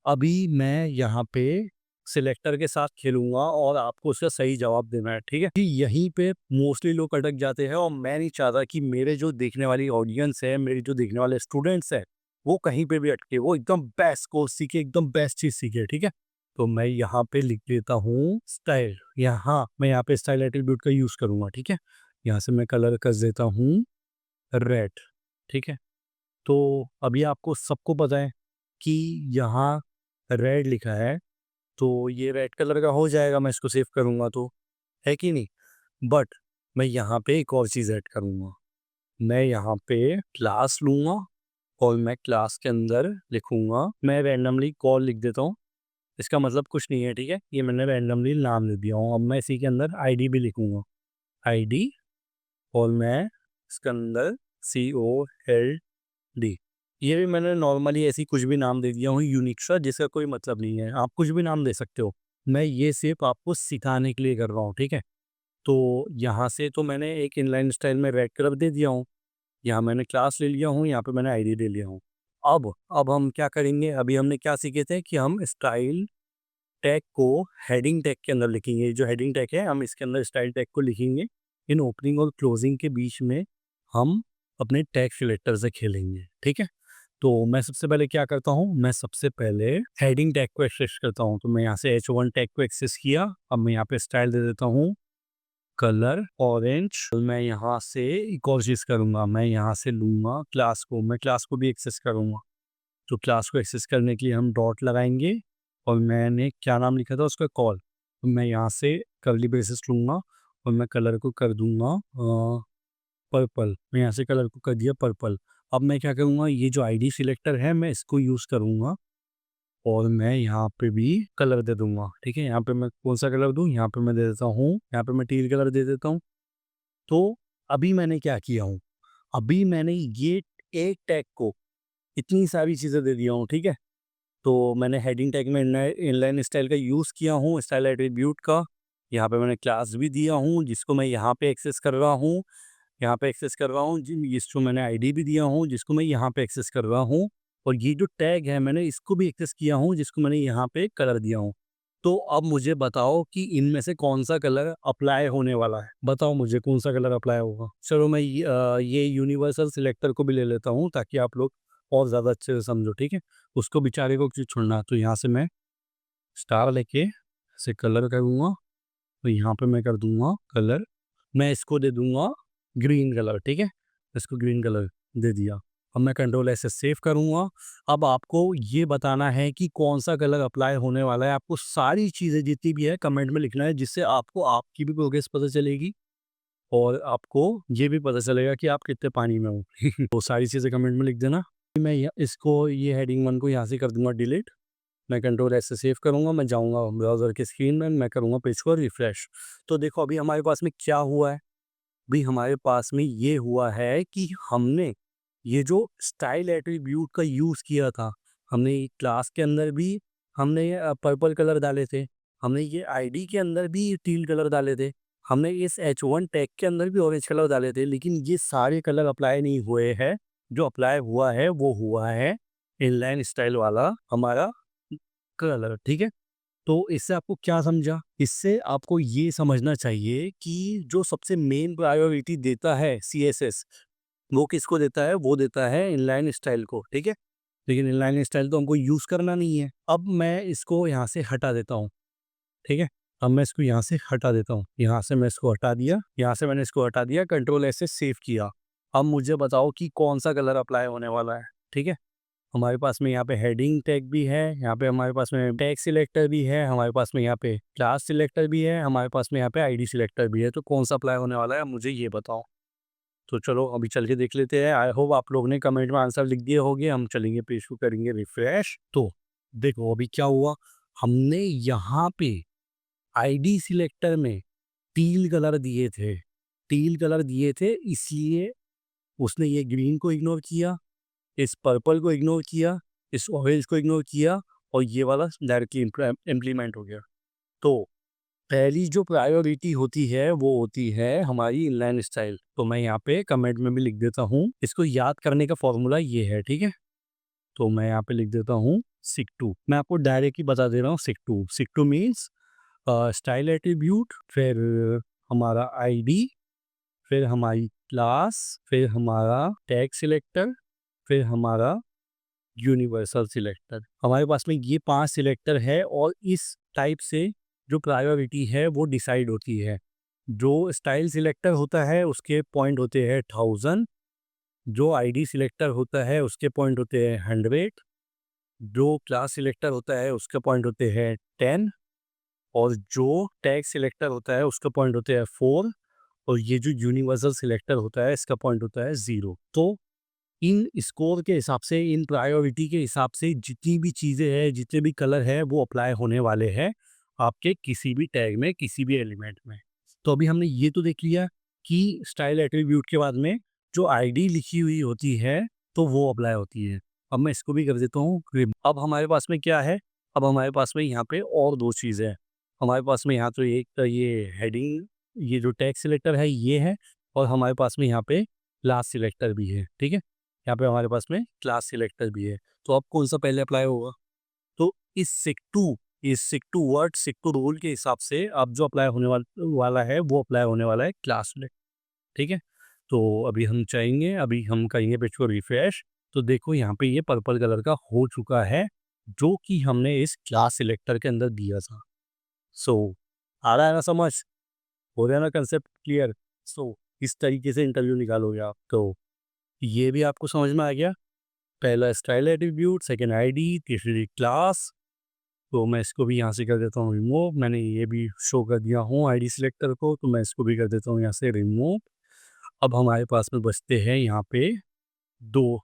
अभी मैं यहाँ पे सिलेक्टर के साथ खेलूँगा और आपको उसका सही जवाब देना है, ठीक है? कि यहीं पे मोस्टली लोग अटक जाते हैं और मैं नहीं चाहता कि मेरे जो देखने वाली ऑडियंस है, मेरे जो देखने वाले स्टूडेंट्स हैं, वो कहीं पे भी अटके, वो एकदम बेस्ट कोर्स सीखे, एकदम बेस्ट चीज़ सीखे, ठीक है? तो मैं यहाँ पे लिख देता हूँ स्टाइल। यहाँ मैं यहाँ पे स्टाइल एट्रीब्यूट का यूज़ करूँगा, ठीक है? यहाँ से मैं कलर कर देता हूँ रेड, ठीक है? तो अभी आपको सबको पता है कि यहाँ रेड लिखा है, तो ये रेड कलर का हो जाएगा, मैं इसको सेव करूँगा तो, है कि नहीं? बट मैं यहाँ पे एक और चीज़ ऐड करूँगा। मैं यहाँ पे क्लास लूँगा और मैं क्लास के अंदर लिखूँगा, मैं रैंडमली कॉल लिख देता हूँ। इसका मतलब कुछ नहीं है, ठीक है? ये मैंने रैंडमली नाम लिख दिया हूँ। अब मैं इसी के अंदर आईडी भी लिखूँगा, आईडी, और मैं इसके अंदर COLD, ये भी मैंने नॉर्मली ऐसी कुछ भी नाम दे दिया हूँ यूनिक सा, जिसका कोई मतलब नहीं है। आप कुछ भी नाम दे सकते हो। मैं ये सिर्फ़ आपको सिखाने के लिए कर रहा हूँ, ठीक है? तो यहाँ से तो मैंने एक इनलाइन स्टाइल में रेड कलर दे दिया हूँ। यहाँ मैंने क्लास ले लिया हूँ, यहाँ पे मैंने आईडी ले लिया हूँ। अब हम क्या करेंगे, अभी हमने क्या सीखे थे कि हम स्टाइल टैग को हेडिंग टैग के अंदर लिखेंगे। जो हेडिंग टैग है, हम इसके अंदर स्टाइल टैग को लिखेंगे। इन ओपनिंग और क्लोजिंग के बीच में हम अपने टैग सिलेक्टर से खेलेंगे, ठीक है? तो मैं सबसे पहले क्या करता हूँ, मैं सबसे पहले हेडिंग टैग को एक्सेस करता हूँ। तो मैं यहाँ से H1 टैग को एक्सेस किया। अब मैं यहाँ पे स्टाइल दे देता हूँ कलर ऑरेंज। मैं यहाँ से एक और चीज़ करूँगा, मैं यहाँ से लूँगा क्लास को, मैं क्लास को भी एक्सेस करूँगा। तो क्लास को एक्सेस करने के लिए हम डॉट लगाएंगे और मैंने क्या नाम लिखा था उसका, कॉल। तो मैं यहाँ से कर्ली ब्रेसेस लूँगा और मैं कलर को कर दूँगा पर्पल। मैं यहाँ से कलर को कर दिया पर्पल। अब मैं क्या करूँगा, ये जो आईडी सिलेक्टर है मैं इसको यूज़ करूँगा और मैं यहाँ पे भी कलर दे दूँगा। ठीक है, यहाँ पे मैं कौन सा कलर दूँ, यहाँ पे मैं दे देता हूँ, यहाँ पे मैं टील कलर दे देता हूँ। तो अभी मैंने क्या किया हूँ, अभी मैंने ये एक टैग को इतनी सारी चीज़ें दे दिया हूँ। ठीक है, तो मैंने हेडिंग टैग में इनलाइन स्टाइल का यूज़ किया हूँ, स्टाइल एट्रीब्यूट का। यहाँ पे मैंने क्लास भी दिया हूँ जिसको मैं यहाँ पे एक्सेस कर रहा हूँ, यहाँ पे एक्सेस कर रहा हूँ जिसको मैंने आईडी भी दिया हूँ जिसको मैं यहाँ पे एक्सेस कर रहा हूँ। और ये जो टैग है मैंने इसको भी एक्सेस किया हूँ जिसको मैंने यहाँ पे कलर दिया हूँ। तो अब मुझे बताओ कि इनमें से कौन सा कलर अप्लाई होने वाला है, बताओ मुझे कौन सा कलर अप्लाई होगा। चलो मैं ये यूनिवर्सल सिलेक्टर को भी ले लेता हूँ ताकि आप लोग और ज़्यादा अच्छे से समझो। ठीक है, उसको बेचारे को क्यों छोड़ना। तो यहाँ से मैं स्टार लेके इसे कलर करूँगा। तो यहाँ पे मैं कर दूंगा कलर, मैं इसको दे दूंगा ग्रीन कलर। ठीक है, इसको ग्रीन कलर दे दिया। अब मैं कंट्रोल ऐसे सेव करूंगा। अब आपको ये बताना है कि कौन सा कलर अप्लाई होने वाला है। आपको सारी चीज़ें जितनी भी है कमेंट में लिखना है जिससे आपको आपकी भी प्रोग्रेस पता चलेगी और आपको ये भी पता चलेगा कि आप कितने पानी में हो। तो सारी चीज़ें कमेंट में लिख देना। मैं इसको ये हेडिंग 1 को यहाँ से कर दूंगा डिलीट। मैं कंट्रोल ऐसे सेव करूँगा, मैं जाऊँगा ब्राउज़र के स्क्रीन में, मैं करूँगा पेज को रिफ्रेश। तो देखो अभी हमारे पास में क्या हुआ है, अभी हमारे पास में ये हुआ है कि हमने ये जो स्टाइल एट्रीब्यूट का यूज़ किया था, हमने क्लास के अंदर भी हमने पर्पल कलर डाले थे, हमने ये आईडी के अंदर भी टील कलर डाले थे, हमने इस H1 टैग के अंदर भी ऑरेंज कलर डाले थे, लेकिन ये सारे कलर अप्लाई नहीं हुए हैं। जो अप्लाई हुआ है वो हुआ है इनलाइन स्टाइल वाला हमारा कलर। ठीक है, तो इससे आपको क्या समझा? इससे आपको ये समझना चाहिए कि जो सबसे मेन प्रायोरिटी देता है सीएसएस, वो किसको देता है? वो देता है इनलाइन स्टाइल को। ठीक है, लेकिन इनलाइन स्टाइल तो हमको यूज़ करना नहीं है। अब मैं इसको यहाँ से हटा देता हूँ। ठीक है, अब मैं इसको यहाँ से हटा देता हूँ। यहाँ से मैं इसको हटा दिया, यहाँ से मैंने इसको हटा दिया, कंट्रोल ऐसे सेव किया। अब मुझे बताओ कि कौन सा कलर अप्लाई होने वाला है। ठीक है, हमारे पास में यहाँ पे हेडिंग टैग भी है, यहाँ पे हमारे पास में टैग सिलेक्टर भी है, हमारे पास में यहाँ पे क्लास सिलेक्टर भी है, हमारे पास में यहाँ पे आईडी सिलेक्टर भी है। तो कौन सा अप्लाई होने वाला है मुझे ये बताओ। तो चलो अभी चल के देख लेते हैं। आई होप आप लोग ने कमेंट में आंसर लिख दिए होंगे। हम चलेंगे पेज को करेंगे रिफ्रेश। तो देखो अभी क्या हुआ, हमने यहाँ पे आईडी सिलेक्टर में टील कलर दिए थे, टील कलर दिए थे, इसलिए उसने ये ग्रीन को इग्नोर किया, इस पर्पल को इग्नोर किया, इस ऑरेंज को इग्नोर किया और ये वाला डायरेक्टली इम्प्लीमेंट हो गया। तो पहली जो प्रायोरिटी होती है वो होती है हमारी इनलाइन स्टाइल। तो मैं यहाँ पे कमेंट में भी लिख देता हूँ, इसको याद करने का फॉर्मूला ये है। ठीक है, तो मैं यहाँ पे लिख देता हूँ सिक2। मैं आपको डायरेक्टली बता दे रहा हूँ सिक2। सिक2 मीन्स स्टाइल एट्रीब्यूट, फिर हमारा आईडी, फिर हमारी क्लास, फिर हमारा टैग सिलेक्टर, फिर हमारा यूनिवर्सल सिलेक्टर। हमारे पास में ये 5 सिलेक्टर है और इस टाइप से जो प्रायोरिटी है वो डिसाइड होती है। जो स्टाइल सिलेक्टर होता है उसके पॉइंट होते हैं 1000, जो आईडी सिलेक्टर होता है उसके पॉइंट होते हैं 100, जो क्लास सिलेक्टर होता है उसके पॉइंट होते हैं 10 और जो टैग सिलेक्टर होता है उसका पॉइंट होते हैं 4 और ये जो यूनिवर्सल सिलेक्टर होता है इसका पॉइंट होता है 0। तो इन स्कोर के हिसाब से, इन प्रायोरिटी के हिसाब से जितनी भी चीज़ें हैं, जितने भी कलर हैं वो अप्लाई होने वाले हैं आपके किसी भी टैग में, किसी भी एलिमेंट में। तो अभी हमने ये तो देख लिया कि स्टाइल एट्रीब्यूट के बाद में जो आईडी लिखी हुई होती है तो वो अप्लाई होती है। अब मैं इसको भी कर देता हूँ रिमूव। अब हमारे पास में क्या है, अब हमारे पास में यहाँ पे और 2 चीज़ें हैं। हमारे पास में यहाँ तो एक तो ये हेडिंग, ये जो टैग सिलेक्टर है ये है और हमारे पास में यहाँ पे क्लास सिलेक्टर भी है। ठीक है, यहाँ पे हमारे पास में क्लास सिलेक्टर भी है। तो अब कौन सा पहले अप्लाई होगा? तो इस सिक2 वर्ड, सिक2 रूल के हिसाब से अब जो अप्लाई होने वाला है वो अप्लाई होने वाला है क्लास सिलेक्ट। ठीक है, तो अभी हम चाहेंगे, अभी हम करेंगे पेज को रिफ्रेश। तो देखो यहाँ पे ये पर्पल कलर का हो चुका है, जो कि हमने इस क्लास सिलेक्टर के अंदर दिया था। सो आ रहा है ना समझ? हो रहा है ना कंसेप्ट क्लियर? सो इस तरीके से इंटरव्यू निकालोगे आप। तो ये भी आपको समझ में आ गया। पहला स्टाइल एट्रीब्यूट, सेकंड आईडी, तीसरी क्लास। तो मैं इसको भी यहाँ से कर देता हूँ रिमूव। मैंने ये भी शो कर दिया हूँ आईडी सिलेक्टर को, तो मैं इसको भी कर देता हूँ यहाँ से रिमूव। अब हमारे पास में बचते हैं यहाँ पे 2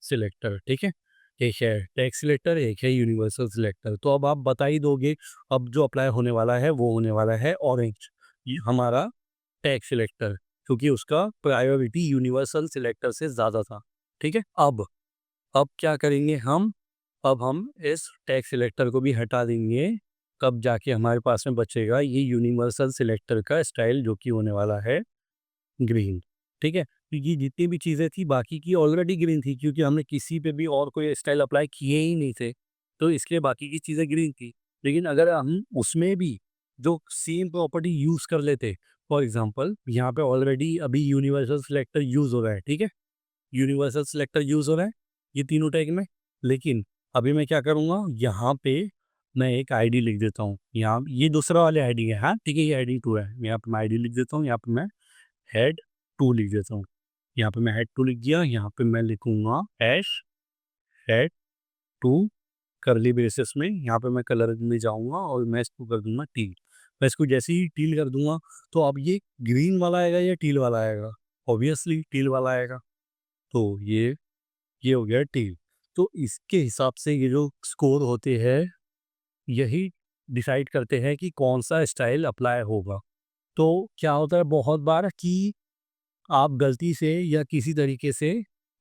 सिलेक्टर, ठीक है? एक है टैग सिलेक्टर, एक है यूनिवर्सल सिलेक्टर। तो अब आप बता ही दोगे, अब जो अप्लाई होने वाला है वो होने वाला है ऑरेंज, ये हमारा टैग सिलेक्टर, क्योंकि उसका प्रायोरिटी यूनिवर्सल सिलेक्टर से ज़्यादा था, ठीक है? अब क्या करेंगे हम? अब हम इस टैग सिलेक्टर को भी हटा देंगे, तब जाके हमारे पास में बचेगा ये यूनिवर्सल सिलेक्टर का स्टाइल, जो कि होने वाला है ग्रीन, ठीक है? तो ये जितनी भी चीज़ें थी बाकी की ऑलरेडी ग्रीन थी, क्योंकि हमने किसी पे भी और कोई स्टाइल अप्लाई किए ही नहीं थे, तो इसलिए बाकी की चीज़ें ग्रीन थी। लेकिन अगर हम उसमें भी जो सेम प्रॉपर्टी यूज़ कर लेते, फॉर एग्जांपल यहाँ पे ऑलरेडी अभी यूनिवर्सल सिलेक्टर यूज़ हो रहा है, ठीक है? यूनिवर्सल सिलेक्टर यूज़ हो रहा है ये तीनों टैग में। लेकिन अभी मैं क्या करूँगा, यहाँ पे मैं एक आईडी लिख देता हूँ। यहाँ ये दूसरा वाले आईडी है, हाँ, ठीक है, ये आईडी 2 है। यहाँ पे मैं आईडी लिख देता हूँ, यहाँ पे मैं हेड 2 लिख देता हूँ। यहाँ पे मैं हेड 2 लिख दिया, यहाँ पे मैं लिखूँगा हैश हेड 2 कर्ली ब्रेसेस में। यहाँ पे मैं कलर में जाऊँगा और मैं इसको कर दूँगा टील। मैं इसको जैसे ही टील कर दूँगा, तो अब ये ग्रीन वाला आएगा या टील वाला आएगा? ऑब्वियसली टील वाला आएगा। तो ये हो गया टील। तो इसके हिसाब से ये जो स्कोर होते हैं, यही डिसाइड करते हैं कि कौन-सा स्टाइल अप्लाई होगा। तो क्या होता है बहुत बार कि आप गलती से या किसी तरीके से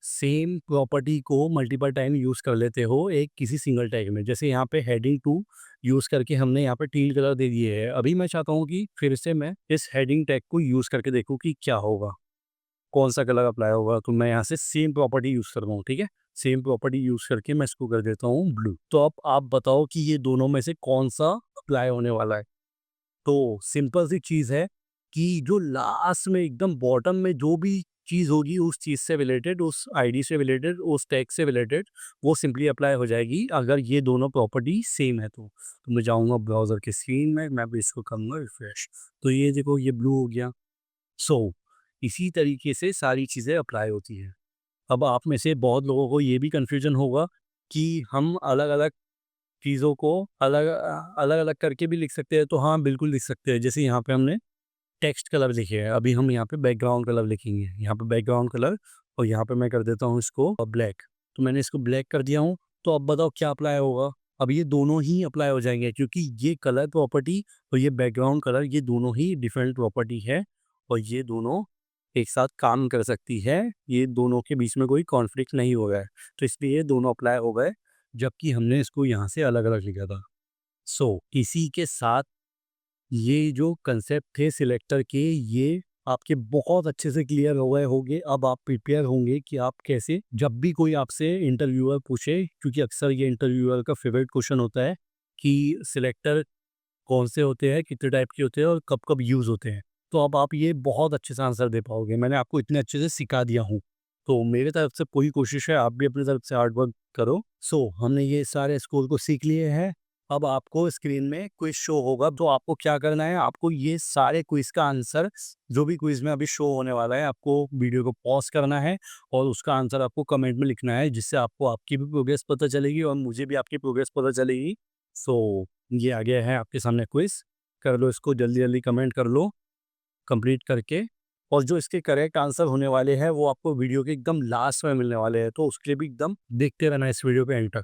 सेम प्रॉपर्टी को मल्टीपल टाइम यूज़ कर लेते हो एक किसी सिंगल टैग में। जैसे यहाँ पे हेडिंग 2 यूज़ करके हमने यहाँ पे टील कलर दे दिए है। अभी मैं चाहता हूँ कि फिर से मैं इस हेडिंग टैग को यूज़ करके देखूँ कि क्या होगा, कौन-सा कलर अप्लाई होगा। तो मैं यहाँ से सेम प्रॉपर्टी यूज़ कर रहा हूँ, ठीक है? सेम प्रॉपर्टी यूज़ करके मैं इसको कर देता हूँ ब्लू। तो अब आप बताओ कि ये दोनों में से कौन-सा अप्लाई होने वाला है? तो सिंपल सी चीज़ है कि जो लास्ट में एकदम बॉटम में जो भी चीज़ होगी उस चीज़ से रिलेटेड, उस आईडी से रिलेटेड, उस टैग से रिलेटेड, वो सिंपली अप्लाई हो जाएगी अगर ये दोनों प्रॉपर्टी सेम है तो। तो मैं जाऊँगा ब्राउज़र के स्क्रीन में, मैं भी इसको करूँगा रिफ्रेश। तो ये देखो ये ब्लू हो गया। सो इसी तरीके से सारी चीज़ें अप्लाई होती हैं। अब आप में से बहुत लोगों को ये भी कन्फ्यूज़न होगा कि हम अलग-अलग चीज़ों को अलग-अलग करके भी लिख सकते हैं, तो हाँ, बिल्कुल लिख सकते हैं। जैसे यहाँ पे हमने टेक्स्ट कलर लिखे हैं, अभी हम यहाँ पे बैकग्राउंड कलर लिखेंगे। यहाँ पे बैकग्राउंड कलर और यहाँ पे मैं कर देता हूँ इसको ब्लैक। तो मैंने इसको ब्लैक कर दिया हूँ, तो अब बताओ क्या अप्लाई होगा? अब ये दोनों ही अप्लाई हो जाएँगे, क्योंकि ये कलर प्रॉपर्टी और ये बैकग्राउंड कलर, ये दोनों ही डिफरेंट प्रॉपर्टी है और ये दोनों एक साथ काम कर सकती है। ये दोनों के बीच में कोई कॉन्फ्लिक्ट नहीं हो रहा है। तो इसलिए ये दोनों अप्लाई हो गए, जबकि हमने इसको यहाँ से अलग-अलग लिखा था। सो इसी के साथ ये जो कंसेप्ट थे सिलेक्टर के, ये आपके बहुत अच्छे से क्लियर हो गए होंगे। अब आप प्रिपेयर होंगे कि आप कैसे, जब भी कोई आपसे इंटरव्यूअर पूछे, क्योंकि अक्सर ये इंटरव्यूअर का फेवरेट क्वेश्चन होता है कि सिलेक्टर कौन से होते हैं, कितने टाइप के होते हैं और कब-कब यूज़ होते हैं। तो अब आप ये बहुत अच्छे से आंसर दे पाओगे। मैंने आपको इतने अच्छे से सिखा दिया हूँ। तो मेरे तरफ से पूरी कोशिश है, आप भी अपनी तरफ से हार्ड वर्क करो। सो हमने ये सारे स्कोर को सीख लिए हैं। अब आपको स्क्रीन में क्विज़ शो होगा, तो आपको क्या करना है, आपको ये सारे क्विज़ का आंसर, जो भी क्विज़ में अभी शो होने वाला है, आपको वीडियो को पॉज़ करना है और उसका आंसर आपको कमेंट में लिखना है, जिससे आपको आपकी भी प्रोग्रेस पता चलेगी और मुझे भी आपकी प्रोग्रेस पता चलेगी। सो ये आ गया है आपके सामने क्विज़, कर लो इसको, जल्दी-जल्दी कमेंट कर लो कंप्लीट करके। और जो इसके करेक्ट आंसर होने वाले हैं, वो आपको वीडियो के एकदम लास्ट में मिलने वाले हैं, तो उसके लिए भी एकदम देखते रहना इस वीडियो पे एंड तक।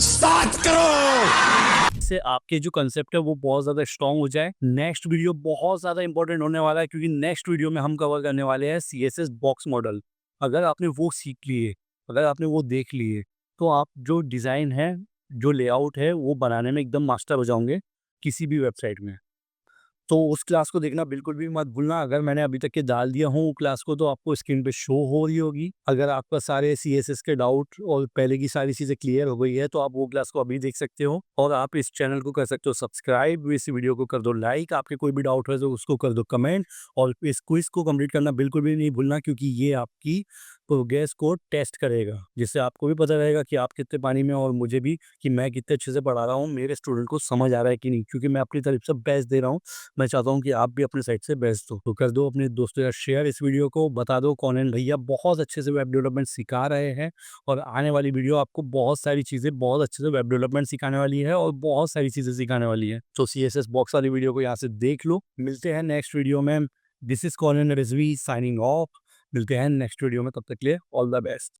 स्टार्ट करो।
इससे आपके जो कंसेप्ट है वो बहुत ज़्यादा स्ट्रॉन्ग हो जाए। नेक्स्ट वीडियो बहुत ज़्यादा इंपॉर्टेंट होने वाला है, क्योंकि नेक्स्ट वीडियो में हम कवर करने वाले हैं सीएसएस बॉक्स मॉडल। अगर आपने वो सीख लिए, अगर आपने वो देख लिए, तो आप जो डिज़ाइन है, जो लेआउट है, वो बनाने में एकदम मास्टर हो जाओगे किसी भी वेबसाइट में। तो उस क्लास को देखना बिल्कुल भी मत भूलना। अगर मैंने अभी तक के डाल दिया हूँ क्लास को, तो आपको स्क्रीन पे शो हो रही होगी। अगर आपका सारे सीएसएस के डाउट और पहले की सारी चीज़ें क्लियर हो गई है, तो आप वो क्लास को अभी देख सकते हो और आप इस चैनल को कर सकते हो सब्सक्राइब, इस वीडियो को कर दो लाइक, आपके कोई भी डाउट है तो उसको कर दो कमेंट और इस क्विज़ को कंप्लीट करना बिल्कुल भी नहीं भूलना, क्योंकि ये आपकी प्रोग्रेस को टेस्ट करेगा, जिससे आपको भी पता रहेगा कि आप कितने पानी में और मुझे भी कि मैं कितने अच्छे से पढ़ा रहा हूँ, मेरे स्टूडेंट को समझ आ रहा है कि नहीं, क्योंकि मैं अपनी तरफ से बेस्ट दे रहा हूँ। मैं चाहता हूँ कि आप भी अपनी साइड से बेस्ट दो। तो कर दो अपने दोस्तों या शेयर इस वीडियो को, बता दो कौन भैया बहुत अच्छे से वेब डेवलपमेंट सिखा रहे हैं और आने वाली वीडियो आपको बहुत सारी चीज़ें बहुत अच्छे से वेब डेवलपमेंट सिखाने वाली है और बहुत सारी चीज़ें सिखाने वाली है। तो सीएसएस बॉक्स वाली वीडियो को यहाँ से देख लो। मिलते हैं नेक्स्ट वीडियो में। This is Colin Rizvi signing off. मिलते हैं नेक्स्ट वीडियो में, तब तक के लिए ऑल द बेस्ट।